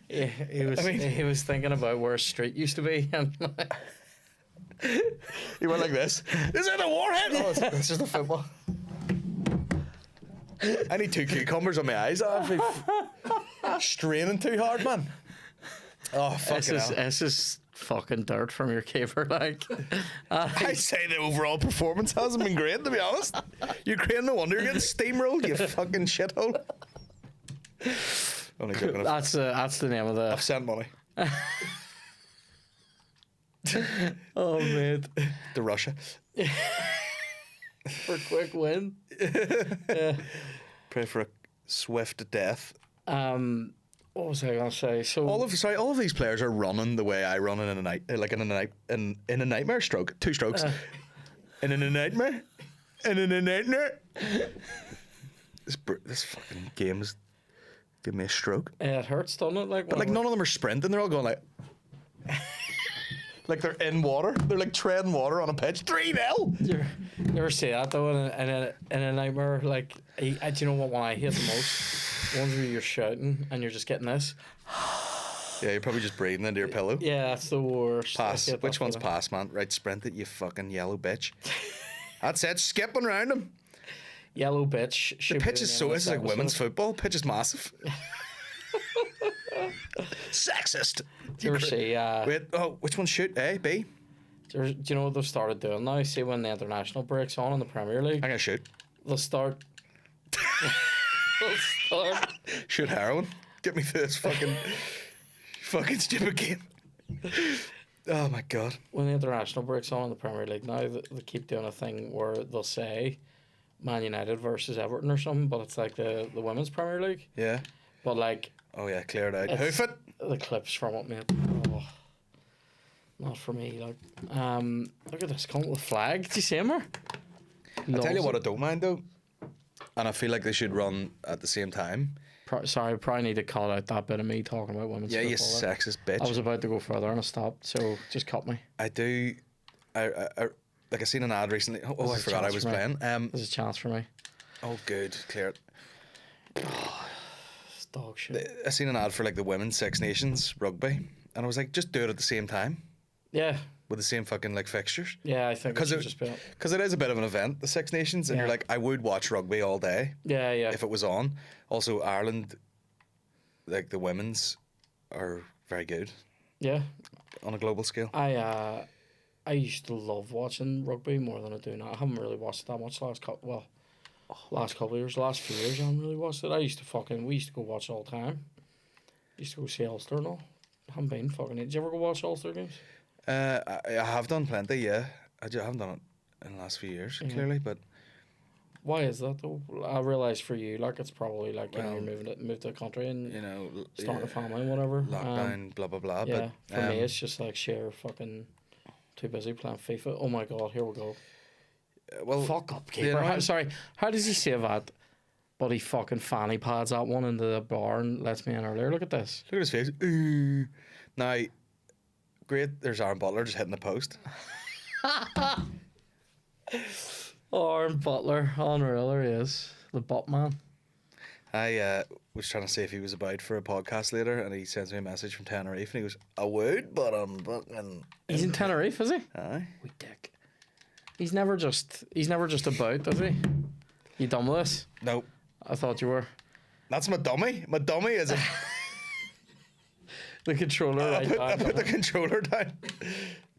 Yeah, he was thinking about where a street used to be. And he went like this. Is it a warhead? Oh, it's just a football. I need 2 cucumbers on my eyes. I've been straining too hard, man. Oh, fucking hell. this is fucking dirt from your keeper. Like, I say the overall performance hasn't been great, to be honest. Ukraine, no wonder you're getting steamrolled, you fucking shithole. Only joking. that's the name of the. I've sent money Oh mate, to Russia. for a quick win. Yeah. Pray for a swift death. What was I gonna say? So All of these players are running the way I run in a night, like in a nightmare stroke, 2 strokes, in a nightmare, and in a nightmare. This fucking game is giving me a stroke. it hurts, doesn't it? Like, But like none of them are sprinting; they're all going like, like they're in water. They're like treading water on a pitch. 3-0. You ever see that though in a nightmare? Like, do you know what one I hate the most? Ones where you're shouting and you're just getting this. Yeah, you're probably just breathing into your pillow. Yeah, that's the worst. Pass. I hate Which that one's feeling. pass, man? Right, sprint it, you fucking yellow bitch. That's it. Skipping round him. Yellow bitch. The should be pitch the is name so. of This is this like women's episode. football. Pitch is massive. Sexist. Do you ever see? Wait. Oh, which one shoot? A, B. Do you know what they've started doing now? See, when the international breaks on in the Premier League, I'm gonna shoot. they'll start. They'll start. Shoot heroin. Get me through this fucking stupid game. Oh my god. When the international breaks on in the Premier League now, they keep doing a thing where they'll say Man United versus Everton or something, but it's like the women's Premier League. Yeah. But like Oh yeah. Clear it out. It's- Hoof it. the clips from it, mate. Oh, not for me. Like, look at this cunt with the flag. Do you see him? Or? I tell you what, I don't mind though, and I feel like they should run at the same time. Sorry, I probably need to call out that bit of me talking about women's Yeah, you football there. sexist bitch. I was about to go further and I stopped, so just cut me. I do. I like I seen an ad recently. Oh, I There's a forgot I chance was for me. playing. There's a chance for me. Oh, good, clear it. It's dog shit. I seen an ad for like the women's Six Nations rugby, and I was like, just do it at the same time Yeah, with the same fucking like fixtures. yeah, I think it Because should just be. it is a bit of an event, the Six Nations, and Yeah. you're like, I would watch rugby all day Yeah, yeah. if it was on. Also, Ireland, like the women's, are very good Yeah, on a global scale. I used to love watching rugby more than I do now. I haven't really watched it that much last couple of years. Last few years, I haven't really watched it. We used to go watch it all the time. Used to go see Ulster and all. Haven't been fucking. Did you ever go watch Ulster games? I have done plenty, yeah. I haven't done it in the last few years, clearly, but Why is that though? I realise for you, like it's probably like Well, you're moved to the country and you know, starting a yeah, family and whatever. lockdown, blah blah blah. Yeah, But for me it's just like sheer fucking too busy playing FIFA. Oh my god, here we go. well, Fuck up, you keeper. know, Sorry, how does he save that? But he fucking fanny pads that one into the bar and lets me in earlier. Look at this. look at his face. Ooh. Now, great. There's Aaron Butler just hitting the post. Oh, Aaron Butler, unreal. There he is, the butt man. I was trying to see if he was about for a podcast later, and he sends me a message from Tenerife, and he goes, "I would, but I'm fucking." He's in Tenerife, is he? Aye. We dick. He's never just about, is he? You done with this? No, I thought you were. that's my dummy. My dummy is a. The controller I right put, down. I put the controller down.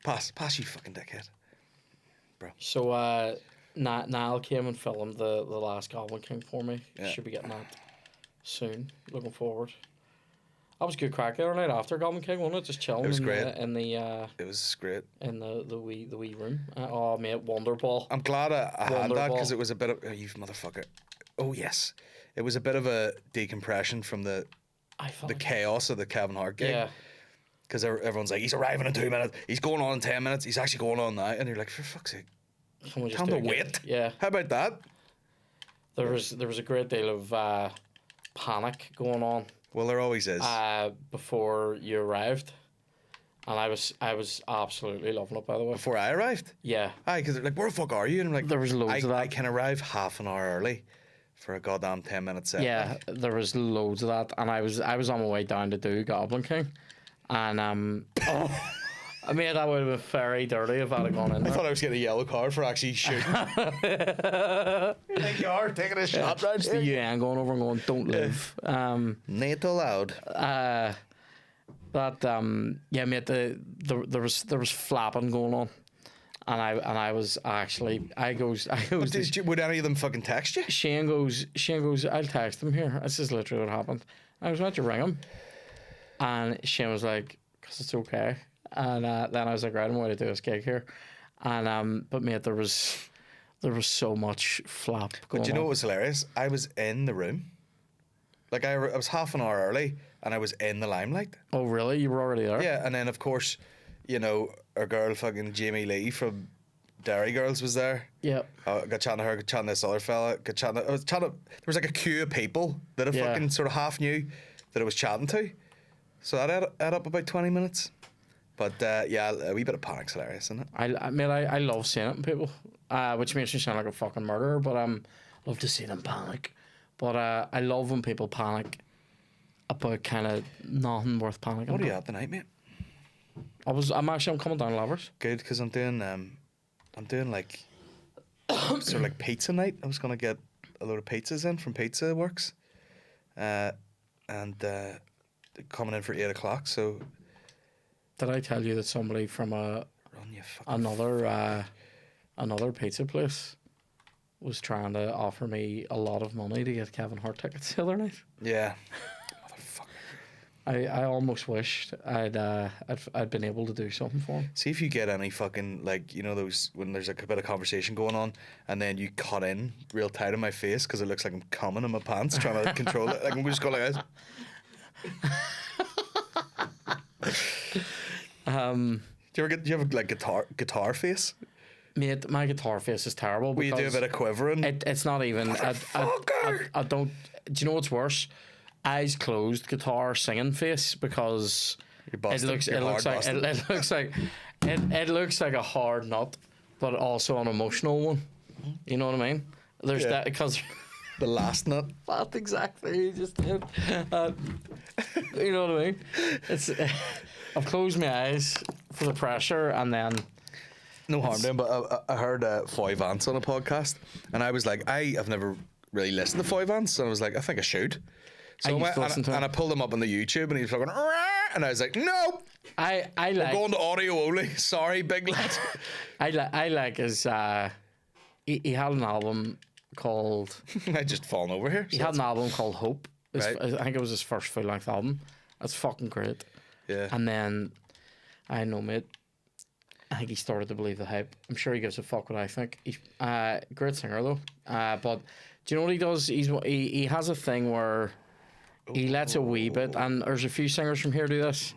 Pass, you fucking dickhead. So Niall came and filmed the last Goblin King for me. Yeah. Should be getting that soon. Looking forward. That was good crack the other night after Goblin King, wasn't it? Just chilling It was in great. the It was great. in the wee room. Oh mate, Wonderball. I'm glad I had that because Wonderball. it was a bit of you motherfucker. Oh yes, it was a bit of a decompression from the I felt the like, chaos of the Kevin Hart gig. yeah. Because everyone's like, he's arriving in 2 minutes. He's going on in 10 minutes. He's actually going on now, and you're like, for fuck's sake, Can we just time do to a gig? wait. Yeah. How about that? There was a great deal of panic going on Well, there always is. before you arrived. And I was absolutely loving it, by the way. Before I arrived, Yeah. aye, because they're like, where the fuck are you? And I'm like, There was loads of that. I can arrive half an hour early for a goddamn 10-minute set. Yeah, there was loads of that, and I was on my way down to do Goblin King, and I mean that would have been very dirty if I'd have gone in I there. thought I was getting a yellow card for actually shooting. Like you are taking a shot round It's the UN going over and going, don't live. NATO loud. That yeah, mate. There was flapping going on, and I was actually I goes. Would any of them fucking text you? Shane goes. I'll text him here. This is literally what happened. I was about to ring him, and Shane was like, "Cause it's okay." And then I was like, "Right, I'm going to do this gig here," and but mate, there was so much flap going But you know on. what was hilarious? I was in the room. Like I was half an hour early, and I was in the limelight. Oh really? You were already there? Yeah, and then of course, you know, our girl fucking Jamie Lee from Dairy Girls was there. Yeah. Got chatting to her, got chatting to this other fella, got chatting. There was like a queue of people that I Yeah. fucking sort of half knew that I was chatting to. So that add up about 20 minutes. But yeah, a wee bit of panic's hilarious, isn't it? I love seeing it in people, which makes me sound like a fucking murderer. But love to see them panic. But I love when people panic about kind of nothing worth panicking. What are you about. at tonight, mate? I'm coming down Lovers. Good, because I'm doing like sort of like pizza night. I was gonna get a load of pizzas in from Pizza Works, and coming in for 8 o'clock. So Did I tell you that somebody from run you fucking another pizza place was trying to offer me a lot of money to get Kevin Hart tickets the other night? yeah, motherfucker. I almost wished I'd been able to do something for him. See if you get any fucking, like, you know, those when there's like a bit of conversation going on and then you cut in real tight in my face because it looks like I'm coming in my pants trying to control it. Like I'm just going like this. Do you have like guitar face? Mate, my guitar face is terrible. Will you do a bit of quivering? It's not even. I don't. Do you know what's worse? Eyes closed, guitar singing face, because You're busted. You're hard busted. it looks like a hard nut, but also an emotional one. You know what I mean? There's Yeah. that because. The last nut. That exactly, you just did. You know what I mean? It's. I've closed my eyes for the pressure, and then. No harm to him, but I heard Foy Vance on a podcast, and I was like, I have never really listened to Foy Vance, and I was like, I think I should. So I I used went, to listen to him. and I pulled him up on the YouTube, and he was fucking, "Rah!" And I was like, no, I we're like. going to audio only. Sorry, big lad. I like his. He had an album called. I just fallen over here. He had an album called Hope. Right. I think it was his first full length album. That's fucking great. Yeah. And then, I know, mate. I think he started to believe the hype. I'm sure he gives a fuck what I think. He's great singer though. But do you know what he does? He has a thing where he lets a wee bit, and there's a few singers from here do this.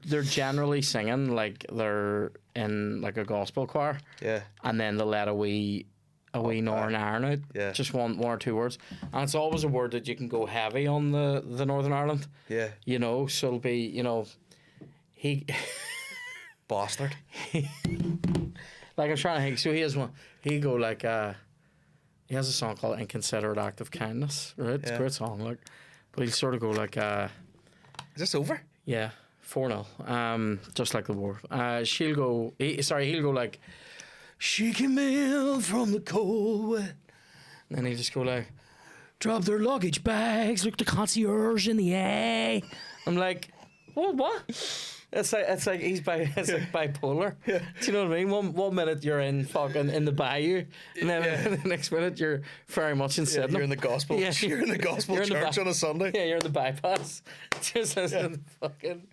They're generally singing like they're in like a gospel choir. Yeah. And then they'll let a wee Northern Ireland out. Yeah. Just one or two words. And it's always a word that you can go heavy on the Northern Ireland. Yeah. You know, so it'll be, you know, he Bastard. like I'm trying to think. So he has one. He go like he has a song called "Inconsiderate Act of Kindness." Right, it's a Yeah. great song. Like, but he sort of go like Is this over? yeah, 4-0. Just like the war. He'll go like, she came in from the cold wet. And then he just go like, drop their luggage bags, look the concierge in the eye. I'm like, what? It's like it's like bipolar. Yeah. Do you know what I mean? One minute you're in fucking in the bayou, and then the next minute you're very much in Sydney. You're in the gospel. Yeah. You're in the gospel You're in the church on a Sunday. Yeah, you're in the bypass. Just listening to fucking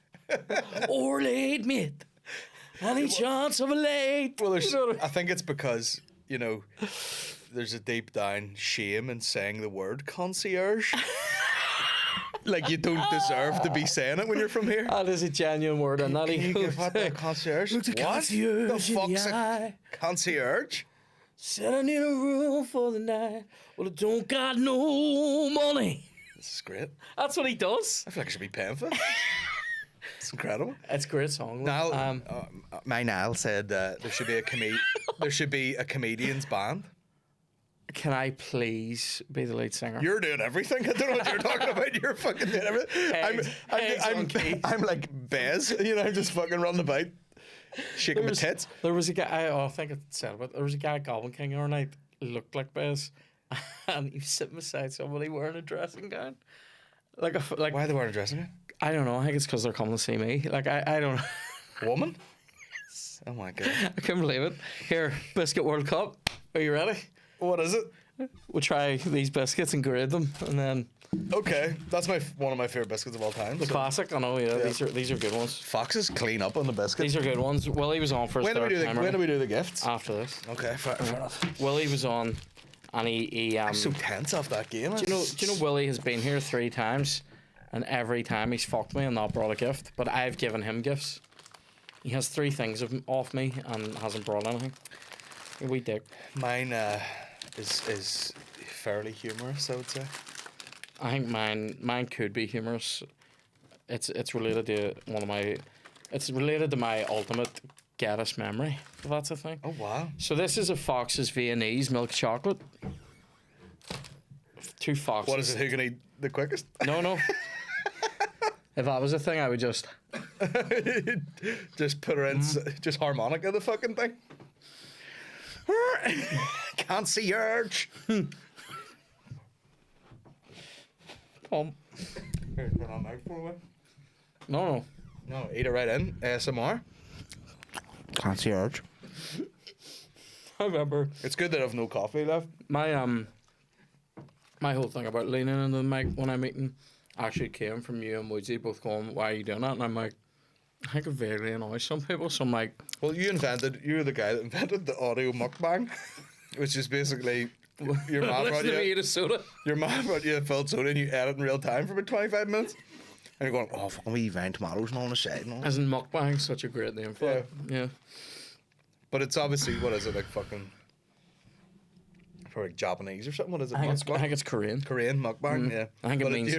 or late, mate. Any chance of a late? Well, there's, You know what I I think it's because, you know, there's a deep down shame in saying the word concierge. Like you don't deserve to be saying it when you're from here. That is a genuine word, and that Can you he give that to a concierge? Look the What? concierge The in fuck's the a eye. concierge? Said I need a room for the night. Well, I don't got no money. This is great. That's what he does. I feel like I should be paying for it. It's incredible. It's a great song. Niall, my Niall said there should be there should be a comedian's band. Can I please be the lead singer? You're doing everything. I don't know what you're talking about. You're fucking doing everything. I'm like Bez. You know, I'm just fucking running about, shaking my tits. There was a guy. I think I said it. There was a guy at Goblin King the other night. He looked like Bez, and he was sitting beside somebody wearing a dressing gown. like Why are they wearing a dressing gown? I don't know. I think it's because they're coming to see me. Like I don't. Woman? Oh my god. I can't believe it. Here, Biscuit World Cup. Are you ready? What is it? We'll try these biscuits and grade them, and then Okay, that's one of my favorite biscuits of all time. the classic. I know. Yeah, Yeah. these are good ones. Foxes clean up on the biscuits. These are good ones. Willie was on for his When do we third do the time. when do we do the gifts? After this, Okay, fair enough. Willie was on, and he I'm so tense off that game. Do you know Willie has been here 3 times, and every time he's fucked me and not brought a gift. But I've given him gifts. He has 3 things off me and hasn't brought anything. We dick. Mine is fairly humorous, I would say. I think mine could be humorous. It's related to one of my. It's related to my ultimate Geddis memory. If that's a thing. Oh wow. So this is a Fox's Viennese milk chocolate. 2 foxes. What is it? Who can eat the quickest? No. If that was a thing, I would just. Just put her in, just harmonica the fucking thing. Can't see your urge. Here, Put on mic for a while. No. No, eat it right in. ASMR. Can't see your urge. I remember It's good that I've no coffee left. my whole thing about leaning into the mic when I'm eating actually came from you and Woodsy both going, "Why are you doing that?" And I'm like, I think it vaguely annoys some people. So I'm like, Well, you're the guy that invented the audio mukbang, which is basically your mom brought listen to me you eat a soda. a filled soda and you edit in real time for about 25 minutes. And you're going, oh, fucking wee vine tomatoes and all on the side and all. As in mukbang, such a great name for it. Yeah. But it's obviously, what is it, like fucking, probably like Japanese or something? What is it? I think Mukbang? it's Korean. Korean mukbang, yeah. I think it But means-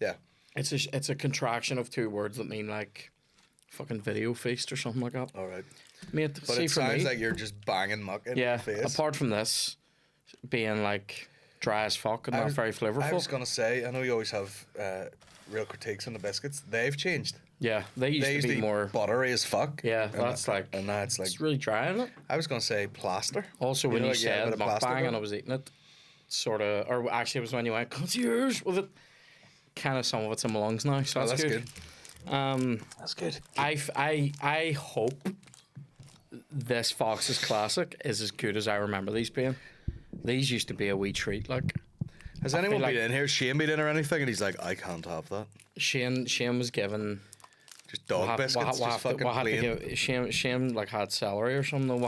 yeah. It's a contraction of 2 words that mean like fucking video feast or something like that. All right. Mate, But see it for sounds me, like you're just banging muck in yeah. your face. Apart from this being like dry as fuck and not very flavorful. I was going to say, I know you always have real critiques on the biscuits. They've changed. Yeah, they used to be more. buttery as fuck. Yeah, and that's like. And now it's like, It's really dry, isn't it? I was going to say plaster. Also, when know, you like, yeah, a said bit of plastic mukbang on and it. I was eating it, sort of, or actually, it was when you went concierge with it. Kind of some of it's in my lungs now, so Oh, that's that's good. good. That's good. I hope this Fox's Classic is as good as I remember these being. These used to be a wee treat. Like Has I anyone feel been like- in here? Shane been in or anything? And he's like, I can't have that. Shane was given. Just dog biscuits, just fucking plain. Shane like had celery or something. We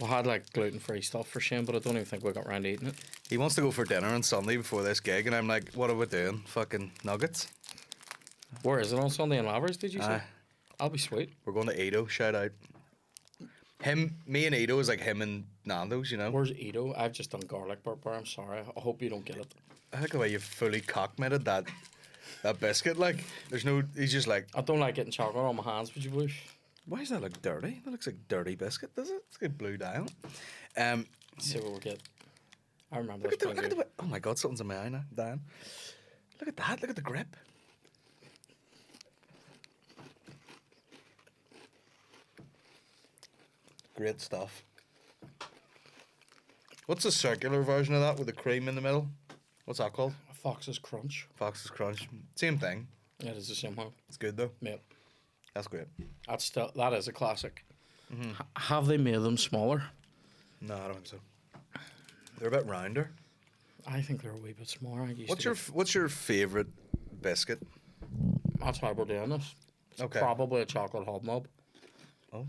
had like gluten-free stuff for Shane, but I don't even think we got around to eating it. He wants to go for dinner on Sunday before this gig, and I'm like, what are we doing? Fucking nuggets? Where is it on Sunday in Lavers? Did you say? Aye. I'll be sweet. We're going to Edo, shout out. Me and Edo is like him and Nando's, you know? Where's Edo? I've just done garlic burger. I'm sorry. I hope you don't get it. I like the way you fully cockmitted that biscuit. Like, there's no, he's just like, I don't like getting chocolate on my hands. Would you believe? why does that look dirty? That looks like dirty biscuit, does it? It's got blue dye on it. Let's see what we get. I remember Look this. at the way, oh my god, something's in my eye now, Dan. Look at that, look at the grip. Great stuff. What's the circular version of that with the cream in the middle? What's that called? Fox's Crunch. Fox's Crunch. Same thing. Yeah, it is the same one. It's good though. Yeah, That's great. that is a classic. Have they made them smaller? No, I don't think so. They're a bit rounder. I think they're a wee bit smaller. I used to What's your favourite biscuit? That's why we're doing this. It's Okay. probably a chocolate hobnob. Oh.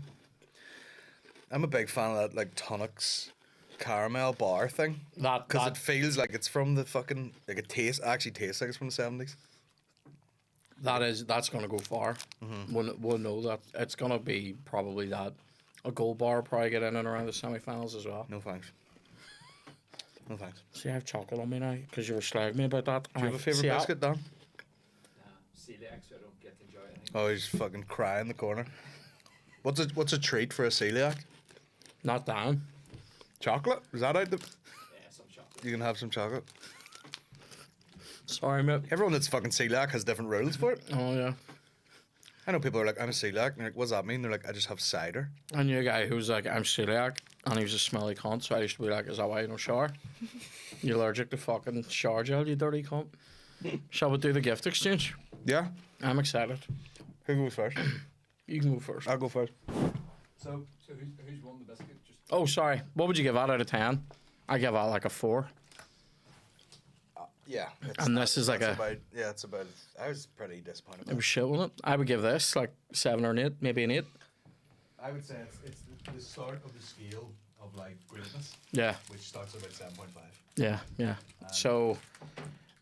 I'm a big fan of that like Tonics caramel bar thing. Because it feels like it's from the fucking like it actually tastes like it's from the 70s. That's gonna go far. We'll know that it's gonna be probably that. A gold bar will probably get in and around the semi-finals as well. No thanks. No thanks. See, I have chocolate on me now because you were slagging me about that. Do you have a favourite biscuit, Dan? Celiac, so I don't get to enjoy anything. Oh, he's fucking crying in the corner. What's a treat for a celiac? Not down. Chocolate? Is that out the... Yeah, some chocolate. You can have some chocolate. Sorry, mate. Everyone that's fucking celiac has different rules for it. Oh yeah. I know people are like, I'm a celiac. And you're like, what does that mean? They're like, I just have cider. I knew a guy who was like, I'm celiac, and he was a smelly cunt, so I used to be like, is that why you don't shower? You allergic to fucking shower gel, you dirty cunt? Shall we do the gift exchange? Yeah. I'm excited. Who goes first? You can go first. I'll go first. So who's won the biscuit? Just Oh, sorry. What would you give out of 10? I give out like a 4. Yeah. And this is like that's a- about, yeah, it's about. I was pretty disappointed. It was shit, wasn't it? I would give this like 7 or an 8, maybe an 8. I would say it's the start of the scale of like greatness, Yeah, which starts at about 7.5. yeah, yeah. So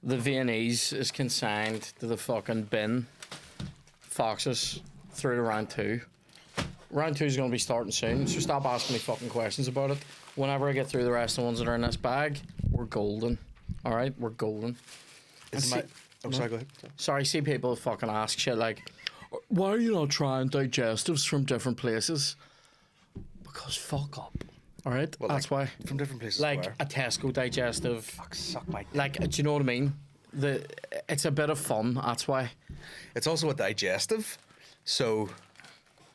the Viennese is consigned to the fucking bin. Foxes through to round 2. Round 2 is going to be starting soon, so stop asking me fucking questions about it. Whenever I get through the rest of the ones that are in this bag, we're golden. All right, we're golden. And Sorry, go ahead. Sorry, see people fucking ask shit like, why are you not trying digestives from different places? Because fuck up. All right, Well, that's why. From different places. Like where? a Tesco digestive. Fuck, suck my. Like, do you know what I mean? It's a bit of fun. That's why. It's also a digestive, so,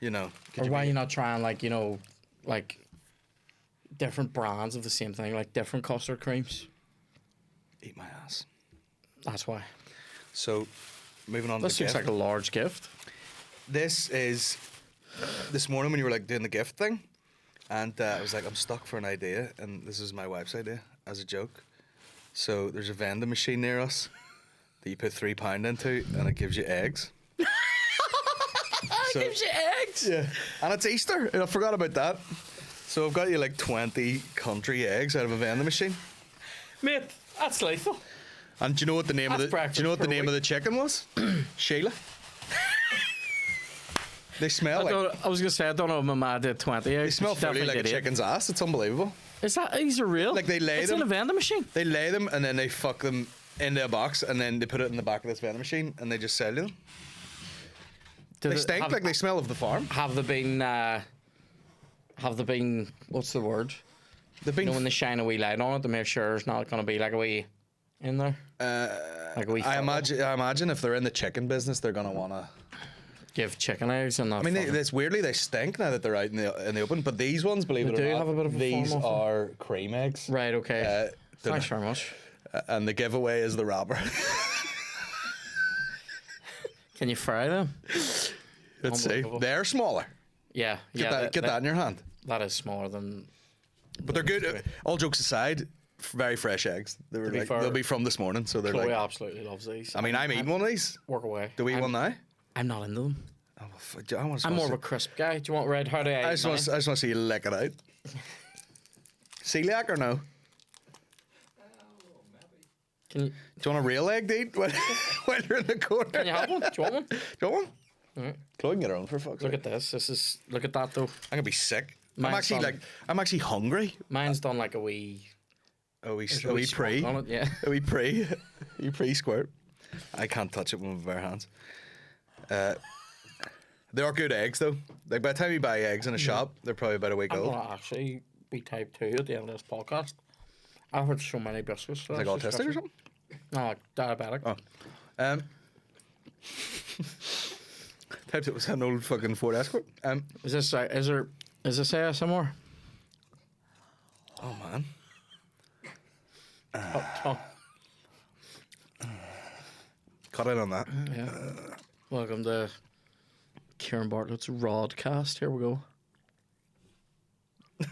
you know. Or why you not trying like different brands of the same thing, like different custard creams. Eat my ass. That's why. So, moving on This to the looks gift. like a large gift. This is this morning when you were like doing the gift thing, and I was like, I'm stuck for an idea, and this is my wife's idea as a joke. So there's a vending machine near us that you put £3 into, and it gives you eggs. So- Gives you eggs. Yeah, and it's Easter, and I forgot about that. So I've got you like 20 country eggs out of a vending machine. Mate, that's lethal. And do you know what the name That's of the? Do breakfast you know what the for a name of week. the chicken was? Sheila. They smell like. I was gonna say I don't know if my ma did 20 eggs. They smell but she fully definitely like a did 8. chicken's ass. It's unbelievable. Is that these are real? Like, they lay it's them- in a vending machine. They lay them and then they fuck them into a box and then they put it in the back of this vending machine and they just sell them. Do They stink have, like they smell of the farm. Have they been? Have they been? What's the word? They've You been. know, when they shine a wee light on it to make sure it's not going to be like a wee in there. Like a wee. I funnel. imagine if they're in the chicken business, they're gonna wanna. Give chicken eggs and not. I mean, fucking- it's weirdly they stink now that they're out in the open. But these ones, believe They it or do not, have a bit of a these form of them. are cream eggs. Right. Okay. they're Thanks not- very much. And the giveaway is the wrapper. Can you fry them? Let's see. Unbelievable. They're smaller. Yeah. Get that in your hand. That is smaller than. But they're good. All jokes aside, very fresh eggs. They were be like, fair, they'll be from this morning, so they're Chloe like. absolutely loves these. I mean, I'm eating one of these. Work away. Do we eat one now? I'm not into them. Oh, well, I want to. I'm more of a crisp guy. Do you want red? How do I? I just want to see you lick it out. Celiac or no? Can you, Do you want a real egg to eat when you're in the corner? can you have one? Do you want one? Do you want one? Alright. Chloe can get her own for fuck's Look sake. at this. This is. Look at that though. I'm gonna be sick. Mine's done. I'm actually hungry. Mine's done like a wee. A wee there's a wee smoke pre. on it, yeah. A wee pre. A wee pre squirt. I can't touch it with my bare hands. They are good eggs though. Like by the time you buy eggs in a shop, they're probably about a week I'm old. gonna actually be type 2 at the end of this podcast. I've had so many biscuits. Is it autistic or something? No, like diabetic. Oh. Typed it was an old fucking Ford Escort. Is this ASMR? Oh man. Oh, Cut in on that. yeah. Welcome to Kieran Bartlett's Rodcast. Here we go.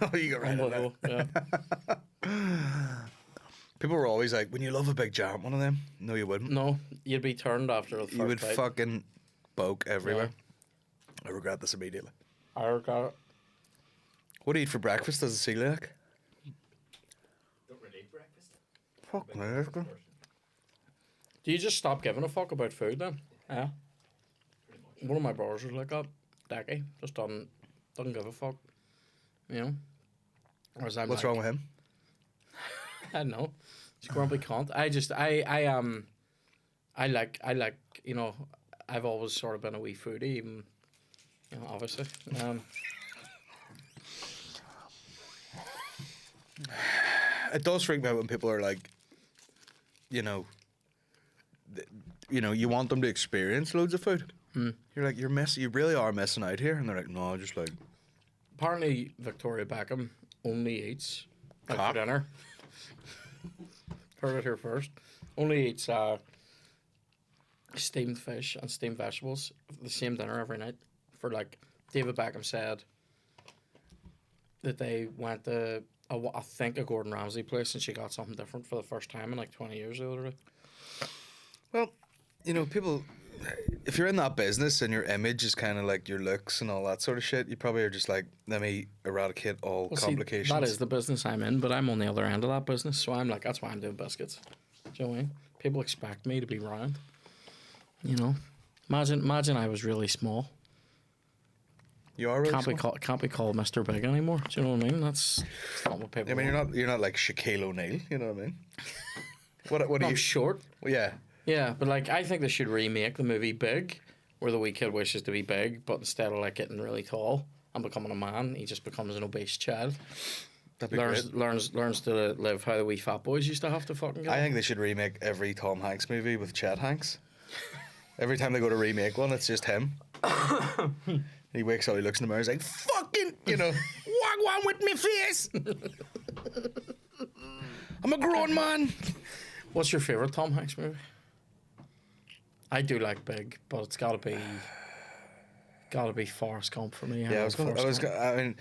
Oh, you got right on that. Yeah. People were always like, when you love a big giant one of them. No, you wouldn't. No, you'd be turned after the first You would bite. fucking poke everywhere. I regret this immediately. I regret it. What do you eat for breakfast as a celiac? don't really eat breakfast. Fuck Big me. breakfast person, Do you just stop giving a fuck about food then? Yeah. pretty much. One of my brothers was like that. Decky just doesn't give a fuck. You know. Whereas I'm What's like, wrong with him? I don't know. He's a grumpy cunt. I like you know. I've always sort of been a wee foodie, even you know, obviously. It does freak me out when people are like, you know, you want them to experience loads of food. You're like, you really are missing out here. And they're like, no, just like, Apparently, Victoria Beckham only eats like Cock. for dinner. Heard it here first. Only eats steamed fish and steamed vegetables, the same dinner every night. For like, David Beckham said that they went to, I think, a Gordon Ramsay place, and she got something different for the first time in like 20 years the other day. Well, you know, people, if you're in that business and your image is kind of like your looks and all that sort of shit, you probably are just like, let me eradicate all Well, see, complications. that is the business I'm in, but I'm on the other end of that business, so I'm like, that's why I'm doing biscuits. Do you know what I mean? People expect me to be round. You know, imagine I was really small. You are really Can't be called Mr. Big anymore. Do you know what I mean? That's not what people. I mean, want. you're not like Shaquille O'Neal. You know what I mean? What do I'm you? short. Well, yeah. Yeah, but like I think they should remake the movie Big, where the wee kid wishes to be big, but instead of like getting really tall and becoming a man, he just becomes an obese child. That'd be great. Learns to live how the wee fat boys used to have to fucking get. I think they should remake every Tom Hanks movie with Chet Hanks. Every time they go to remake one, it's just him. He wakes up, he looks in the mirror, he's like, fucking, you know, walk one with me face. I'm a grown man. What's your favourite Tom Hanks movie? I do like Big, but it's gotta be Forrest Gump for me. Yeah, I mean,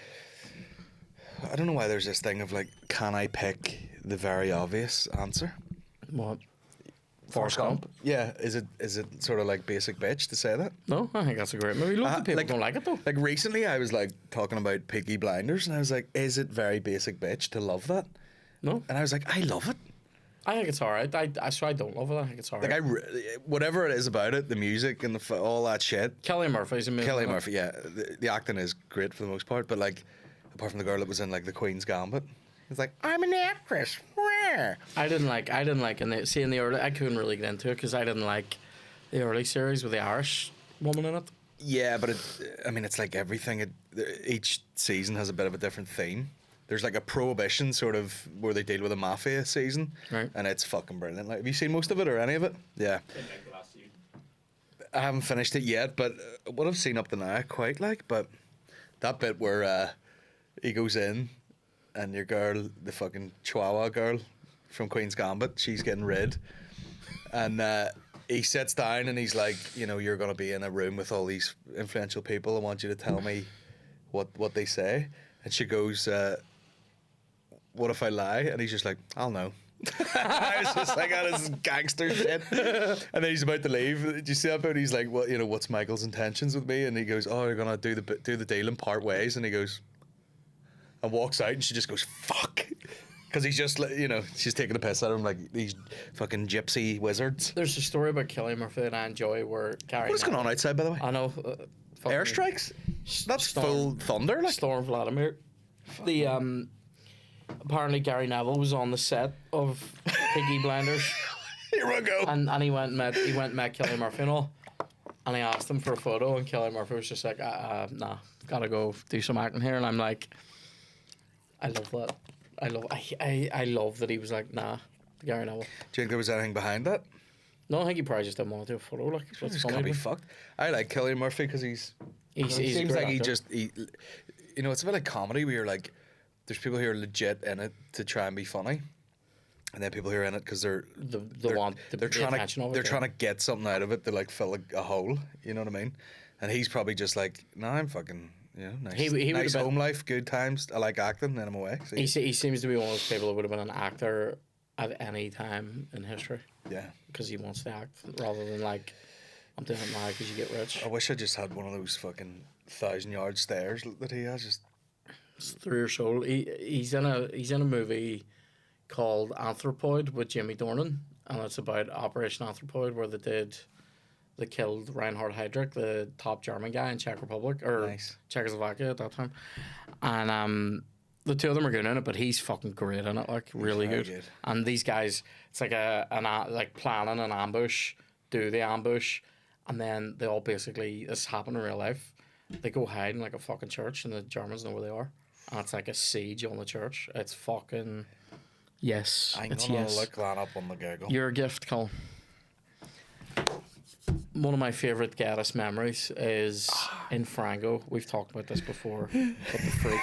I don't know why there's this thing of like, can I pick the very obvious answer? What? Forrest Gump? Yeah, is it sort of like basic bitch to say that? No, I think that's a great movie. Lots of people don't like it though. Like recently, I was like talking about Peaky Blinders, and I was like, is it very basic bitch to love that? No, And I was like, I love it. I think it's alright. I don't love it. I think it's alright. Like whatever it is about it, the music and all that shit. Kelly Murphy's amazing. Kelly Murphy, yeah, the acting is great for the most part, but like, apart from the girl that was in like the Queen's Gambit, it's like, I'm an actress. Where? I didn't like in the early. I couldn't really get into it because I didn't like the early series with the Irish woman in it. Yeah, but it's like everything. Each season has a bit of a different theme. There's like a prohibition sort of where they deal with a mafia season, Right. And it's fucking brilliant. Like, have you seen most of it or any of it? Yeah. I haven't finished it yet, but what I've seen up to now, I quite like. But that bit where he goes in, and your girl, the fucking Chihuahua girl from Queen's Gambit, she's getting rid, and he sits down and he's like, you know, you're gonna be in a room with all these influential people. I want you to tell me what they say. And she goes, what if I lie? And he's just like, I'll know. I was just like, oh, this is gangster shit. And then he's about to leave. Did you see that bit? He's like, well, you know, what's Michael's intentions with me? And he goes, oh, you're gonna do the deal and part ways. And he goes, and walks out, and she just goes, fuck. Because he's just, you know, she's taking the piss out of him like these fucking gypsy wizards. There's a story about Kelly Murphy that I enjoy where Gary. What's going on outside, by the way? I know. Airstrikes? That's full thunder, like. Storm Vladimir. The apparently Gary Neville was on the set of Piggy Blinders. Here we go. And he went and met Kelly Murphy and all. And he asked him for a photo, and Kelly Murphy was just like, nah, gotta go do some acting here. And I'm like, I love that. I love that he was like, nah, Gary Neville. Do you think there was anything behind that? No, I think he probably just didn't want to do a photo. Like, it's Just funny. can't be fucked. I like Killian Murphy because he He's a seems great like actor. he, you know, it's a bit like comedy where you're like, there's people who are legit in it to try and be funny, and then people who are in it because they're trying to get something out of it to like fill a hole. You know what I mean? And he's probably just like, no, I'm fucking, you know, nice, He would nice have been- home life, good times. I like acting, then I'm away. See? He seems to be one of those people that would have been an actor at any time in history Yeah. because he wants to act rather than like, I'm doing it now because you get rich. I wish I just had one of those fucking 1,000-yard stairs that he has. Just It's through your soul. He's in a movie called Anthropoid with Jimmy Dornan, and it's about Operation Anthropoid where they killed Reinhard Heydrich, the top German guy in Czech Republic or Nice. Czechoslovakia at that time, and the two of them are good in it, but he's fucking great in it, like really very good. good. And these guys, it's like like planning an ambush, do the ambush, and then they all basically, this happened in real life. They go hide in like a fucking church, and the Germans know where they are. And it's like a siege on the church. It's fucking yes. I'm it's gonna yes. look that up on the Google. Your gift, Colin. One of my favourite Geddis memories is in Frango. We've talked about this before, but the freak.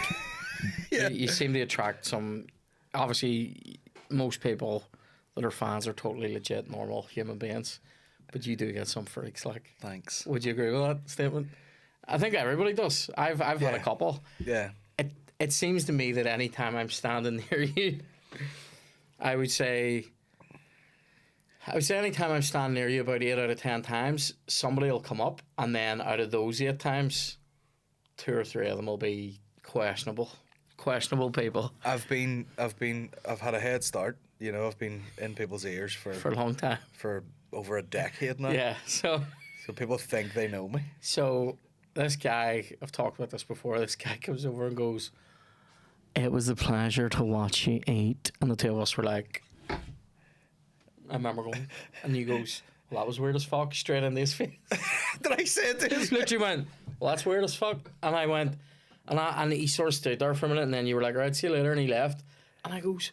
Yeah. You seem to attract some. Obviously, most people that are fans are totally legit, normal human beings. but you do get some freaks. Like, Thanks. would you agree with that statement? I think everybody does. I've had a couple. Yeah. It seems to me that any time I'm standing near you, I would say any time I'm standing near you, about 8 out of 10 times, somebody will come up, and then out of those 8 times, 2 or 3 of them will be questionable people I've had a head start. You know, I've been in people's ears for a long time. for over a decade now. Yeah, so people think they know me. this guy, I've talked about this before, this guy comes over and goes, "It was a pleasure to watch you eat." And the two of us were like, I remember going, and he goes, "Well, that was weird as fuck," straight in his face. Did I say it to his face? Literally went, "Well, that's weird as fuck." And I went, and he sort of stood there for a minute, and then you were like, "Right, see you later," and he left. And I goes,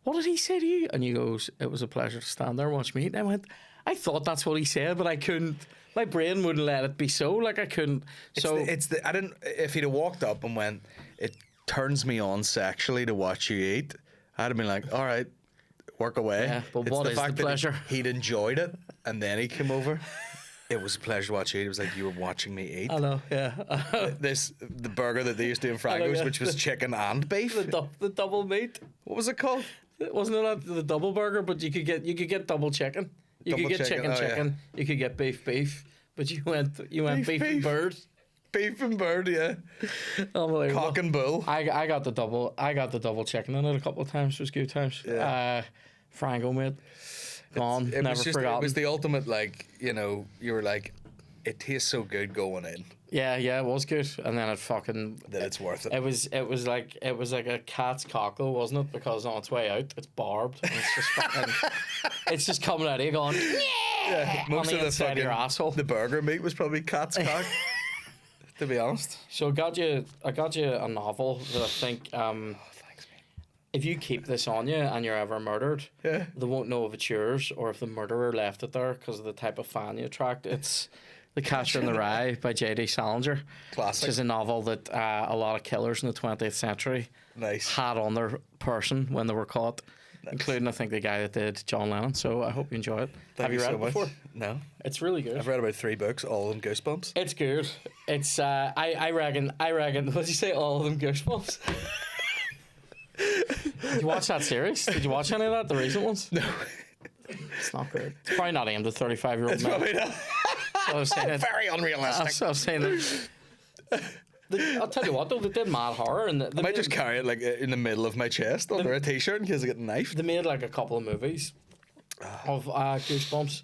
"What did he say to you?" And he goes, "It was a pleasure to stand there and watch me eat." And I went, I thought that's what he said, but I couldn't. My brain wouldn't let it be so. Like, I couldn't. I didn't. If he'd have walked up and went, "It turns me on sexually to watch you eat," I'd have been like, "All right, work away." Yeah, but what is the that pleasure? He'd enjoyed it, and then he came over. It was a pleasure to watch you eat. It was like you were watching me eat. I know, yeah. The burger that they used to do in Franco's, yeah. which was chicken and beef. the double meat. What was it called? Wasn't it the double burger? But you could get double chicken. You Double could get chicken, chicken. yeah. You could get beef. But you went beef and beef. bird. Beef and bird, yeah. Unbelievable. Cock and bull. I got the double chicken in it a couple of times. It was good times. Yeah. Frango, mate. Gone. It Never was just, forgotten. it was the ultimate, like, you know, you were like, it tastes so good going in Yeah, it was good. And then it fucking that it's worth it. It was like a cat's cock though, wasn't it? Because on its way out, it's barbed. And it's just fucking, it's just coming out of you going, Yeah, most on of the the inside of fucking your asshole. the burger meat was probably cat's cock. To be honest. So I got you a novel that I think Thanks, mate. if you keep this on you and you're ever murdered, Yeah. they won't know if it's yours or if the murderer left it there because of the type of fan you attract. It's The Catcher in the Rye by J.D. Salinger. Classic. Which is a novel that a lot of killers in the 20th century Nice. had on their person when they were caught, including, I think, the guy that did John Lennon. So I hope you enjoy it. Thank Have you read so it much. before? No. It's really good. I've read about 3 books, all of them Goosebumps. It's good. It's I reckon. What did you say? All of them Goosebumps. Did you watch that series? Did you watch any of that? The recent ones? No. It's not great. It's probably not aimed at 35-year-old It's men. probably not. I was saying it. Very unrealistic. I was saying that. I'll tell you what though, they did mad horror and I might just carry it like in the middle of my chest under a t-shirt in case I get knifed. they made like a couple of movies of Goosebumps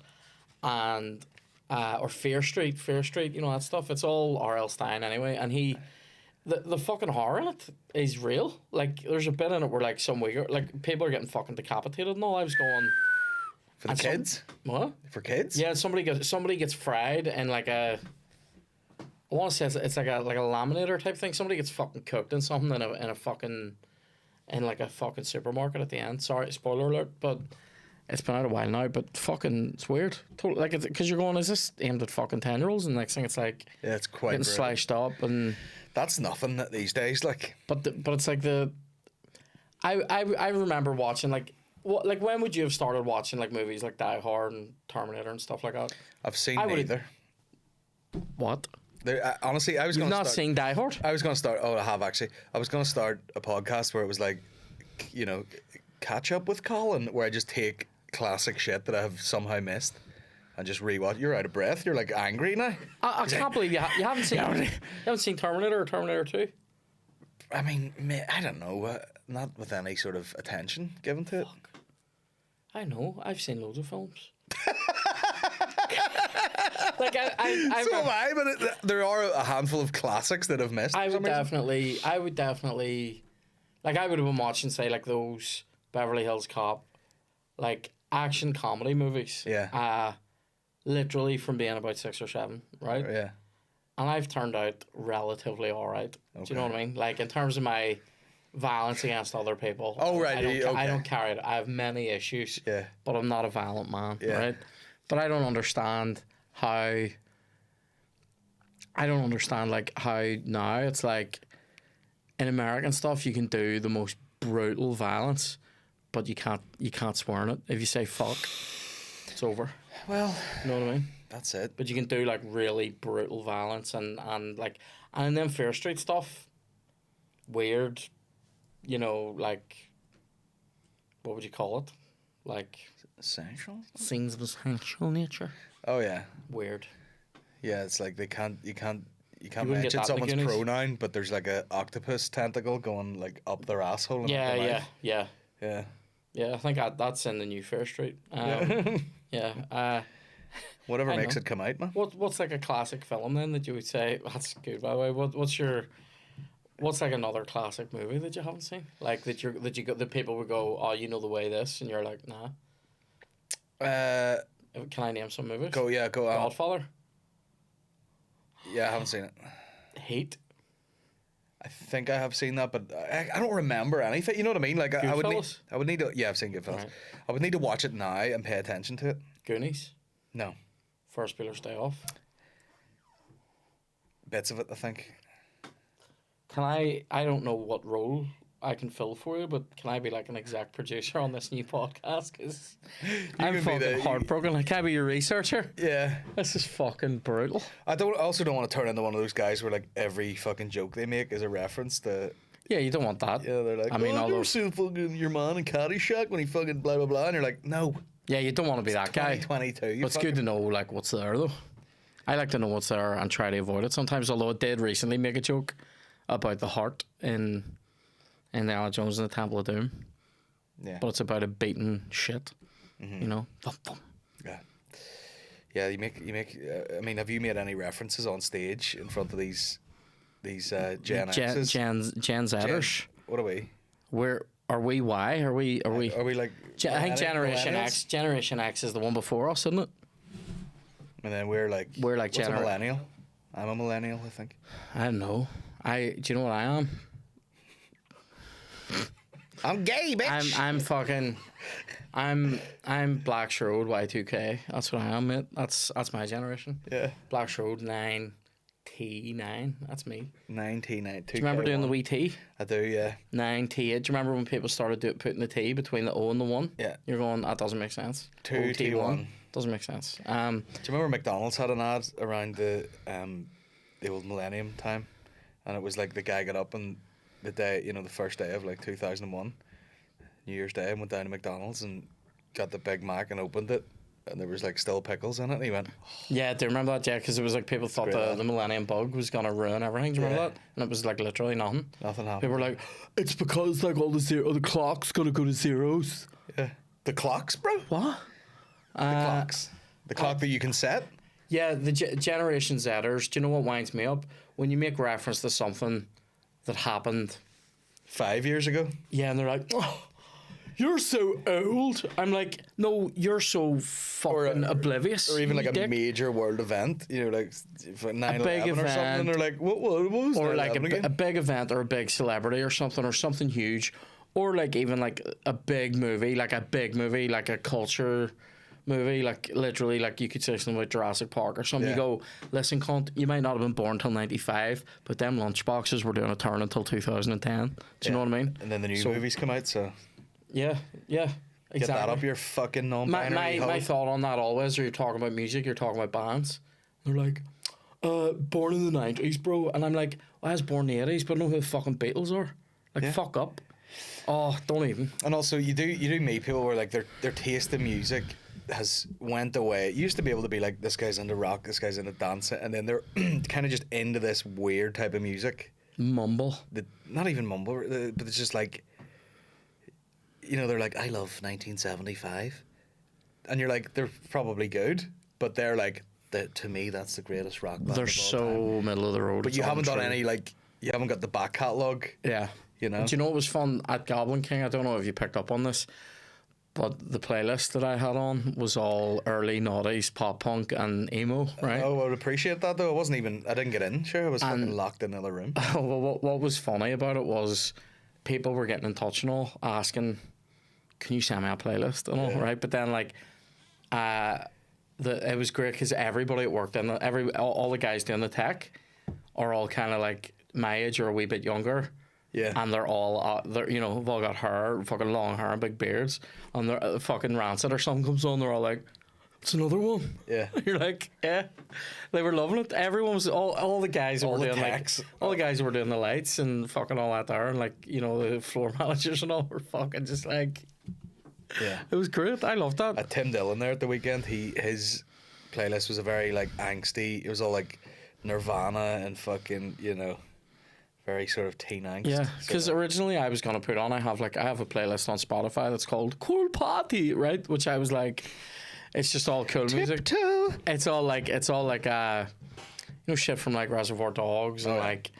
and or Fear Street, you know that stuff. It's all R.L. Stein anyway, and the fucking horror in it is real. Like there's a bit in it where like some weird like people are getting fucking decapitated and all. I was going For the and kids? what? For kids? Yeah, somebody gets fried in like a. I want to say it's like a laminator type thing. Somebody gets fucking cooked in something in a fucking like a fucking supermarket at the end. Sorry, spoiler alert, but it's been out a while now. But fucking, it's weird. Totally, like because you're going, is this aimed at fucking 10-year-olds? And next thing it's like Yeah, it's quite getting brutal. sliced up and. That's nothing these days, like. But it's like the. I remember watching like. What, like when would you have started watching like movies like Die Hard and Terminator and stuff like that? I've seen I would've- neither. What? Honestly, I was You've going to not start. seen Die Hard? I was going to start. Oh, I have actually. I was going to start a podcast where it was like, you know, catch up with Colin, where I just take classic shit that I have somehow missed and just rewatch. You're out of breath. You're like angry now. I can't believe you haven't seen Terminator or Terminator 2. I mean, I don't know. Not with any sort of attention given to it. I know. I've seen loads of films. Like I So am I, but there are a handful of classics that I've missed. I for some would reason. definitely, like I would have been watching, say, like those Beverly Hills Cop, like action comedy movies. Yeah. Literally from being about 6 or 7, right? Yeah. And I've turned out relatively all right. Do you know Okay. what I mean? Like in terms of my violence against other people. Oh, right, I don't, okay. I don't carry it. I have many issues. Yeah. But I'm not a violent man, Yeah. right? But I don't understand how. I don't understand like how now it's like in American stuff you can do the most brutal violence, but you can't swear in it. If you say fuck, it's over. Well, You know what I mean? that's it. But you can do like really brutal violence and then Fear Street stuff, weird, like what would you call it? Like Essential? scenes of essential nature. Oh yeah. Weird. Yeah, it's like you can't You wouldn't get mention that in someone's the Goonies. pronoun, but there's like a octopus tentacle going like up their asshole. And Yeah, up their yeah, mouth. yeah, Yeah. yeah. I think that's in the new Fair Street. Yeah. Whatever I makes know. it come out, man. What's like a classic film then that you would say that's good? By the way, what's like another classic movie that you haven't seen? Like that people would go, oh, you know the way this, and you're like, nah. Can I name some movies? Go. Godfather. Yeah, I haven't seen it. Heat. I think I have seen that, but I don't remember anything. You know what I mean? Like I would need. Goodfellas? I would need to. Yeah, I've seen Goodfellas. Right. I would need to watch it now and pay attention to it. Goonies. No, First Bueller's Day Off. bits of it. I think. Can I don't know what role I can fill for you, but can I be like an exec producer on this new podcast? Because I'm can be fucking heartbroken. Like, can I be your researcher? Yeah. This is fucking brutal. I also don't want to turn into one of those guys where like every fucking joke they make is a reference to. Yeah, you don't want that. Yeah, they're like, I mean, oh, all I've never those- seen fucking your man in Caddyshack when he fucking blah blah blah, and you're like, no, Yeah, you don't want to be that guy. 2022. But it's good to know like what's there though. I like to know what's there and try to avoid it sometimes. Although I did recently make a joke about the heart in Indiana Jones and the Temple of Doom, Yeah, but it's about a beaten shit. You know, thump, thump. yeah, yeah. You make. I mean, have you made any references on stage in front of these Gen Gen X's? Zers. What are we? Where are we? Why are we? Are we? Are we like? I think Generation millennials? X. Generation X is the one before us, isn't it? And then we're like what's a gener- millennial? I'm a millennial, I think. I don't know. Do you know what I am? I'm gay, bitch. I'm Black Shrode Y2K. That's what I am, mate. That's my generation. Yeah. Black Shrode 9T9. That's me. 1992. Do you remember doing the wee T? I do, yeah. 9T. Do you remember when people started putting the T between the O and the 1? Yeah. You're going, that doesn't make sense. 2T1. Doesn't make sense. Do you remember McDonald's had an ad around the old millennium time? And it was like the guy got up on the day, the first day of like 2001, New Year's Day, and went down to McDonald's and got the Big Mac and opened it. And there was like still pickles in it. And he went, Yeah, do you remember that? Yeah, because it was like people thought great ad. the Millennium Bug was going to ruin everything. Do you remember Yeah. that? And it was like literally nothing. nothing happened. People were like, it's because like all the clock's going to go to zeros. Yeah. The clocks, bro. What? The clocks. The clock that you can set. Yeah, the Generation Zers, do you know what winds me up? When you make reference to something that happened, 5 years ago. yeah, and they're like, oh, you're so old. I'm like, no, you're so fucking oblivious. Or even you like a dick. major world event, like 9/11 big or something. event. They're like, what was Or 9/11 like again? a big event or a big celebrity or something huge. Or like even like a big movie, like a culture movie, like literally like you could say something about Jurassic Park or something. Yeah. You go, listen, cunt, you might not have been born till 95, but them lunchboxes were doing a turn until 2010. Do you know what I mean? And then the new So- movies come out, so Yeah, get exactly. that up your fucking non-binary my hole. thought on that always, or you're talking about music, you're talking about bands. They're like, born in the 90s, bro. And I'm like, well, I was born in the 80s, but I know who the fucking Beatles are. Like, Yeah. fuck up. Oh, don't even. And also, you do meet people where like their taste in music has went away. It used to be able to be like, this guy's into rock, this guy's into dancing, and then they're kind of just into this weird type of music. Mumble. Not even mumble, but it's just like, they're like, I love 1975, and you're like, they're probably good, but they're like, to me, that's the greatest rock band. They're of all so time. middle of the road. But it's you haven't done untrue. any like, you haven't got the back catalogue. Yeah. You know? Do you know what was fun at Goblin King? I don't know if you picked up on this, but the playlist that I had on was all early noughties, pop punk, and emo, right? Oh, I would appreciate that though. I didn't get in. Sure, I was fucking locked in another room. Well, what was funny about it was people were getting in touch and all, asking, can you send me a playlist and all, right? But then, like, it was great because everybody at work, all the guys doing the tech are all kind of like my age or a wee bit younger. Yeah. And they're all, they've all got hair, fucking long hair and big beards. And they're fucking Rancid or something comes on, they're all like, it's another one. Yeah. You're like, yeah. They were loving it. Everyone was all the guys who All were the doing techs. like all the guys who were doing the lights and fucking all that there, and like, you know, the floor managers and all were fucking just like, Yeah. it was great. I loved that. Tim Dillon there at the weekend, his playlist was a very like angsty. It was all like Nirvana and fucking, you know, very sort of teen angst. Yeah, So, because originally I was gonna put on. I have a playlist on Spotify that's called Cool Party, right? Which I was like, it's just all cool music. Tiptoe. It's all like you know, shit from like Reservoir Dogs and yeah. like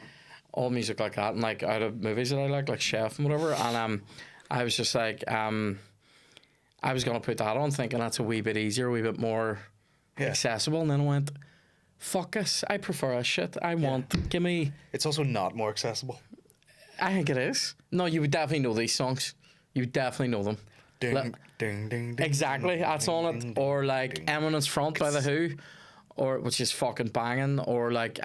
all music like that, and like out of movies that I like Chef and whatever. And I was just like I was gonna put that on, thinking that's a wee bit easier, a wee bit more accessible, and then I went, fuck this, I prefer a shit. Give me. It's also not more accessible. I think it is. No, you would definitely know these songs. You would definitely know them. Ding, Like- ding, ding, ding. Exactly, ding, that's ding, on ding, it. ding, Or like ding. Eminence Front by The Who, or which is fucking banging. Or like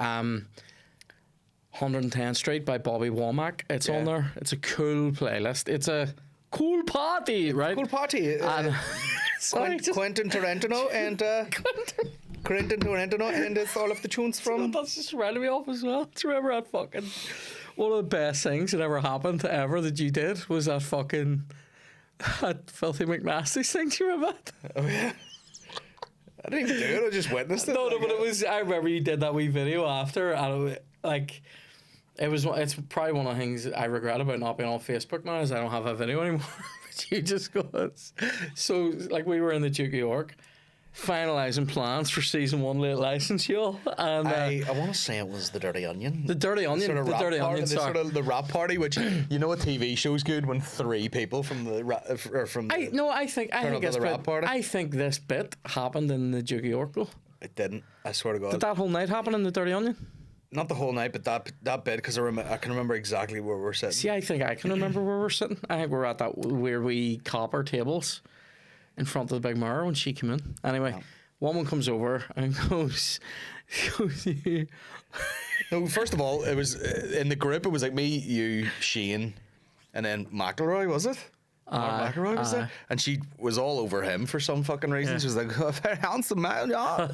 110th Street by Bobby Womack. It's on there. It's a cool playlist. It's a cool party, right? Cool Party. And sorry, just Quentin Tarantino and Quentin Tarantino and it's all of the tunes from. that's just reminded me of as well. Do you remember that fucking one of the best things that ever happened ever that you did was that fucking that Filthy McNasty thing? Do you remember that? Oh yeah. I didn't even do it. I just witnessed it. No, Like, but it was. I remember you did that wee video after, and it was, like, it's probably one of the things I regret about not being on Facebook now is I don't have a video anymore. But you just go. So like we were in the Duke of York, finalising plans for season 1 late license, y'all, and I want to say it was the Dirty Onion. the Dirty Onion, Sort of the rap Dirty part- Onion, the sorry. sort of the rap party, which you know a TV show's good when 3 people from the or from the, I think Turn up this to the rap bit. party? I think this bit happened in the Duke of York though. it didn't. I swear to God, Did that whole night happen in the Dirty Onion? not the whole night, but that bit because I can remember exactly where we're sitting. See, I think I can remember where we're sitting. I think we're at that weird wee copper tables in front of the big mirror when she came in. Anyway, woman comes over and goes No, first of all, it was in the group. It was like me, you, Shane, and then McElroy. Was it? Mark McElroy was there, and she was all over him for some fucking reason. She was like, oh, "Very handsome man, yeah,"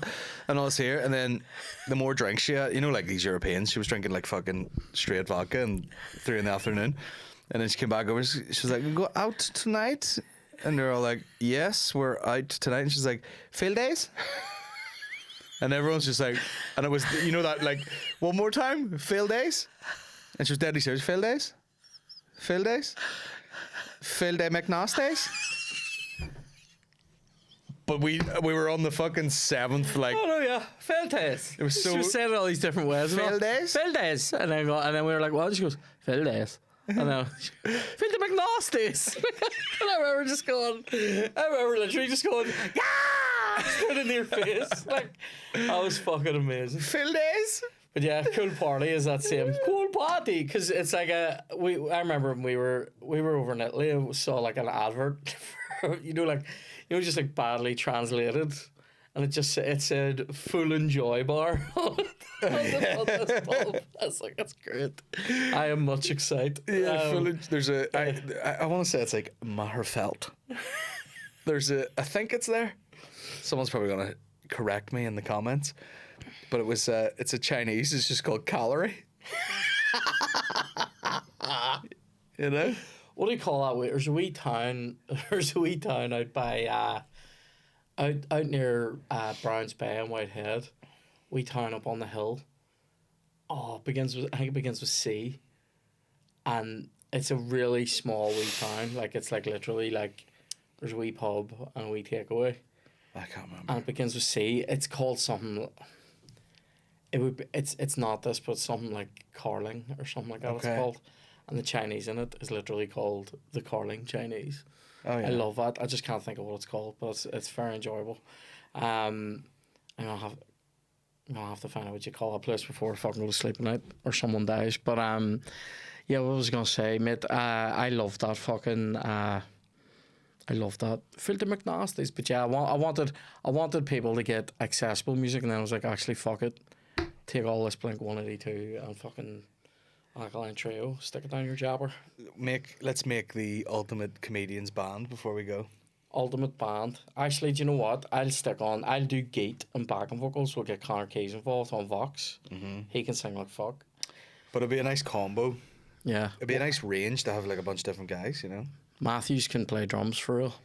and all this here. And then the more drinks she had, you know, like these Europeans, she was drinking like fucking straight vodka and 3 in the afternoon. And then she came back over. She was like, "We go out tonight," and they're all like, "Yes, we're out tonight." And she's like, "Field days." And everyone's just like, and it was, you know, that like, one more time, field days. And she was deadly serious, field days, field days. Phil Day McNasties. But we were on the fucking 7th, like, Oh no, yeah, fail days. It was She so- was saying it all these different ways. Fail days? Fail days. And then we were like, what? She goes, fail days. And then fail the McNasties. And I remember literally just going, yeah, straight into your face. Like, that was fucking amazing. field days. But yeah, cool party is that same cool party because it's like I remember when we were over in Italy and we saw like an advert, for, just like badly translated, and it said "Full Enjoy Bar" on this pub. That's great. I am much excited. Yeah, there's I want to say it's like Maherfeld. I think it's there. Someone's probably gonna correct me in the comments. But it's a Chinese. It's just called calorie. You know. What do you call that? There's a wee town. There's a wee town out by out near Browns Bay and Whitehead. Wee town up on the hill. Oh, I think it begins with C. And it's a really small wee town. Like it's like literally like there's a wee pub and a wee takeaway. I can't remember. And it begins with C. It's called something. It's not this, but something like Carling or something like that. Okay. It's called, and the Chinese in it is literally called the Carling Chinese. Oh yeah. I love that. I just can't think of what it's called, but it's very enjoyable. I'm gonna have to find out what you call that place before I fucking go to sleep at night or someone dies. But yeah, what was I gonna say, mate? I love that fucking. I love that. Filter McNasties. But yeah, I wanted people to get accessible music, and then I was like, actually, fuck it. Take all this Blink 182 and fucking Alkaline Trio, stick it down your jabber. Let's make the ultimate comedians band before we go. ultimate band. Actually, do you know what? I'll do gate and backing vocals. We'll get Connor Keys involved on Vox. He can sing like fuck. But it'd be a nice combo. Yeah. It'd be a nice range to have like a bunch of different guys, you know. Matthews can play drums for real.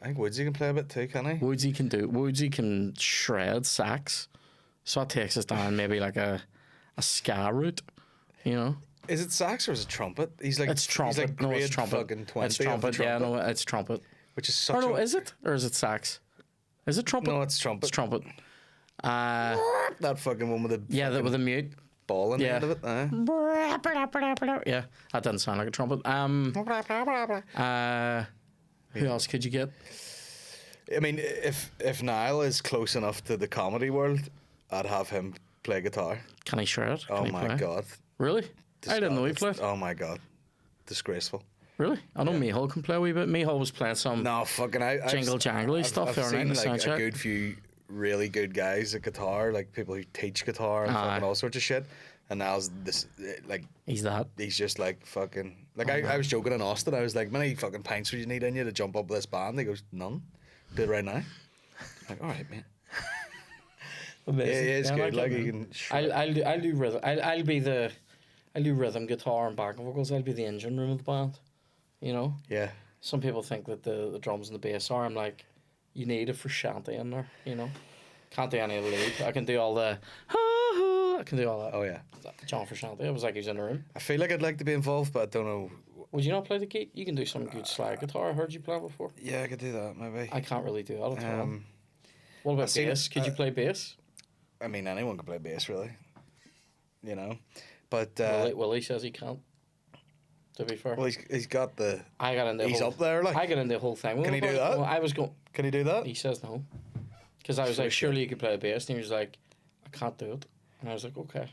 I think Woodsy can play a bit too, can he? Woodsy can shred sax. So that takes us down maybe like a ska route, you know. Is it sax or is it trumpet? He's like It's trumpet. He's like No, it's grade trumpet. fucking 20 It's trumpet. Yeah, no, it's trumpet. Which is such Or no, a... is it? Or is it sax? Is it trumpet? No, it's trumpet. It's trumpet. That fucking one with the Yeah, with a mute. ball in the Yeah. end of it. Yeah, that doesn't sound like a trumpet. Who else could you get? I mean, if Niall is close enough to the comedy world, I'd have him play guitar. Can he shred? Can Oh he my play? God. Really? I didn't know he played. Oh my God. Disgraceful. Really? I know Mihal can play a wee bit. Mihal was playing some No, fucking jingle jangly stuff I've there seen in the like sound a check. good few really good guys at guitar, like people who teach guitar and fucking all sorts of shit. And Niall's this, like, He's that. he's just like fucking like I was joking in Austin. I was like, "Many fucking pints would you need in you to jump up with this band?" He goes, "None. Do it right now." I'm like, all right, man. Amazing. Yeah, it's good. Like it, you man. can. I'll do rhythm. I'll do rhythm guitar and backing vocals. I'll be the engine room of the band. You know. Yeah. Some people think that the drums and the bass are. I'm like, you need it for shanty in there. You know. Can't do any of the lead. I can do all the. I can do all that. Oh yeah. John Frusciante. I was like, he's in the room. I feel like I'd like to be involved, but I don't know. Would you not play the gate? You can do some good slide guitar. I heard you play before. Yeah, I could do that maybe. I can't really do that at all. Um, What about seen it, bass? Could you play bass? I mean, anyone can play bass, really. You know, but Willie says he can't. To be fair, well, he's got the. I got in the He's whole, up there, like. I got in the whole thing. Can he do that? Well, I was going. Can he do that? He says no, because I was like, surely you could play the bass, and he was like, I can't do it, and I was like, okay.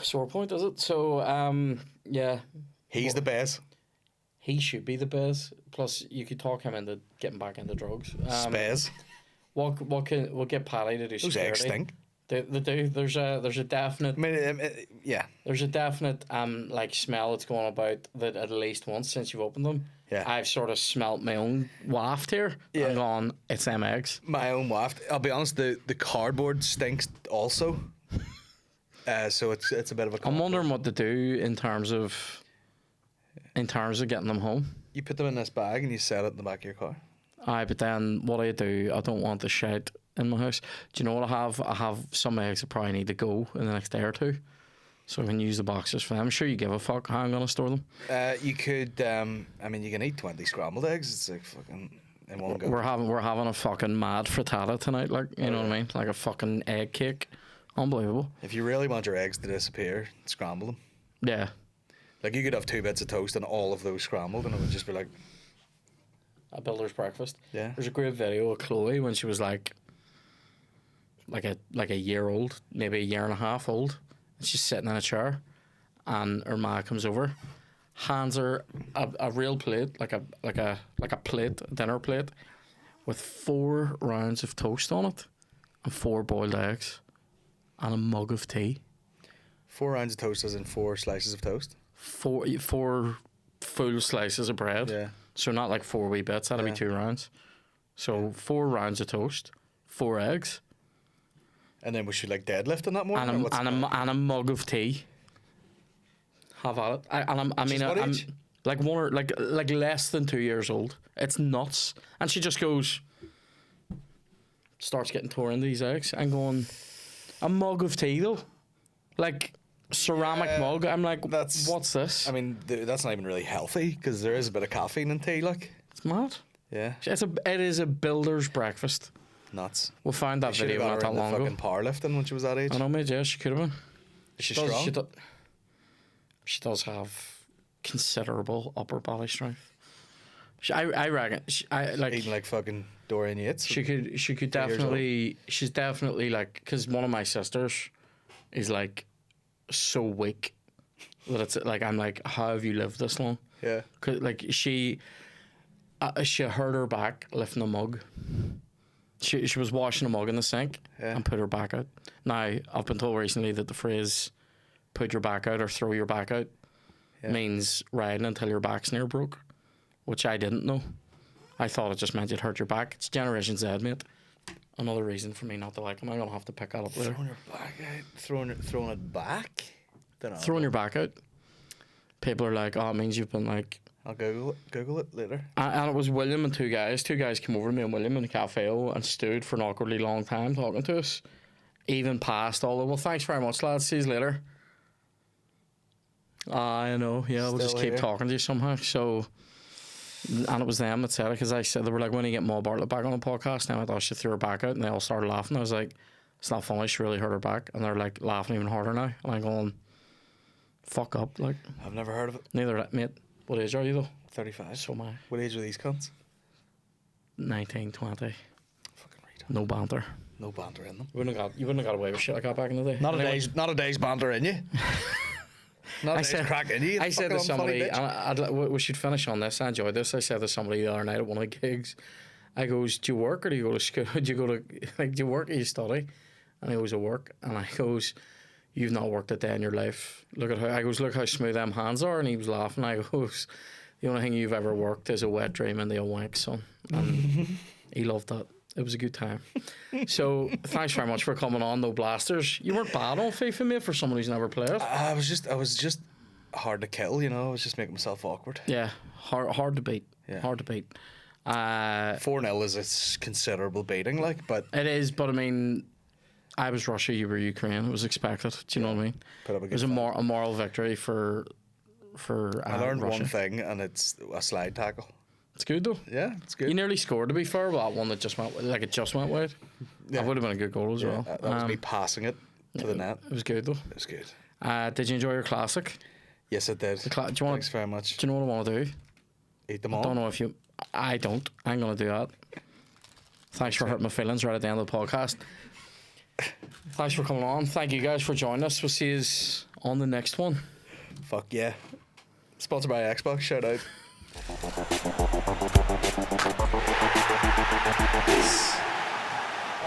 Sore point, is it? So, yeah. He's the bass. He should be the best. Plus, you could talk him into getting back into drugs. Spaz. We'll get Paddy to do Those security. eggs stink. They do. There's a definite. I mean, yeah. There's a definite like smell that's going about that at least once since you've opened them. Yeah. I've sort of smelt my own waft here. Yeah. And gone, it's them eggs. My own waft. I'll be honest, the cardboard stinks also. So it's a bit of a. I'm wondering what to do in terms of getting them home. You put them in this bag and you set it in the back of your car. Aye, but then what I do, I don't want the shit in my house. Do you know what I have? I have some eggs that probably need to go in the next day or two, so I can use the boxes for them. I'm sure you give a fuck how I'm gonna store them. You could. I mean, you can eat 20 scrambled eggs. It's like fucking in one go. We're having a fucking mad frittata tonight, like you know what I mean, like a fucking egg cake. Unbelievable. If you really want your eggs to disappear, scramble them. Yeah. Like you could have 2 bits of toast and all of those scrambled, and it would just be like. A builder's breakfast. Yeah. There's a great video of Chloe when she was like a year old, maybe a year and a half old. And she's sitting in a chair, and her ma comes over, hands her a real plate, like a plate, a dinner plate, with 4 rounds of toast on it, and 4 boiled eggs, and a mug of tea. 4 rounds of toast as in 4 slices of toast. 4 full slices of bread. Yeah. So not like 4 wee bits. That'd Yeah. be 2 rounds. So 4 rounds of toast, 4 eggs, And then was she like deadlifting that morning? or what's and a mug of tea. Have at it. I'm what age? like one or like less than 2 years old. It's nuts. And she just goes, starts getting tore into these eggs and going, a mug of tea though, like ceramic mug. I'm like, what's this? I mean, that's not even really healthy because there is a bit of caffeine in tea. Like, It's mad. yeah, It is a builder's breakfast. nuts. We found that Should have video got not her that into long ago. fucking powerlifting when she was that age. I know, mate. Yeah, she could have been. Is she strong? She does have considerable upper body strength. I reckon. Eating like fucking Dorian Yates. She could 3 years old. definitely. She's definitely like, because one of my sisters is like so weak that it's like I'm like, how have you lived this long? Yeah. Cause like she hurt her back lifting a mug. She was washing a mug in the sink and put her back out. Now I've been told recently that the phrase "put your back out" or "throw your back out" means riding until your back's near broke, which I didn't know. I thought it just meant you'd hurt your back. It's Generation Z, mate. Another reason for me not to like them. I'm gonna have to pick that up later. Throwing your back out. Throwing it back. Dunno. Throwing your back out. People are like, oh, it means you've been like. I'll Google it later. And it was William and two guys. Two guys came over to me and William in the cafe and stood for an awkwardly long time talking to us. Even past all the, well, thanks very much, lads. See you later. I know, yeah, we'll just Still keep here. talking to you somehow. So, and it was them that said it, because I said, they were like, when you get Maud Bartlett back on the podcast, and I thought she threw her back out, and they all started laughing. I was like, it's not funny, she really hurt her back. And they're like laughing even harder now. And I'm going, fuck up, like. I've never heard of it. Neither, mate. What age are you though? 35. So am I. What age are these cunts? 19, 20. Fucking retard. No banter. No banter in them. You wouldn't have got away with shit like that back in the day. Not Anyway, a day's banter in you. Not a I day's said- crack in you. I said fucking to unfunny somebody, bitch. and we should finish on this. I enjoyed this. I said to somebody the other night at one of the gigs, I goes, do you work or do you go to school? Do you go to, like, do you work or you study? And he goes, I work. And I goes, you've not worked a day in your life. Look at how, I goes, look how smooth them hands are. And he was laughing. I goes, the only thing you've ever worked is a wet dream in the old wank, son. And he loved that. It was a good time. So thanks very much for coming on, No Blasters. You weren't bad on FIFA, mate, for someone who's never played. I was just hard to kill, you know. I was just making myself awkward. Yeah, hard to beat. Yeah. Hard to beat. 4-0 is a considerable beating, like, but It is, but I mean, I was Russia, you were Ukraine. It was expected. Do you know what I mean? put up a It was good a, fight. a moral victory for I learned Russia. one thing, and it's a slide tackle. It's good though. Yeah, it's good. You nearly scored, to be fair, with that one that just went wide. Yeah. That would have been a good goal as Yeah, well. that was me passing it to the net. It was good though. It was good. Did you enjoy your classic? Yes, it did. Do you want? Thanks very much. Do you know what I want to do? Eat them I all. don't know if you. I don't. I'm gonna do that. Thanks for hurting my feelings right at the end of the podcast. Thanks for coming on. Thank you guys for joining us. We'll see you on the next one. Fuck yeah. Sponsored by Xbox. Shout out.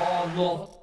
Oh, no.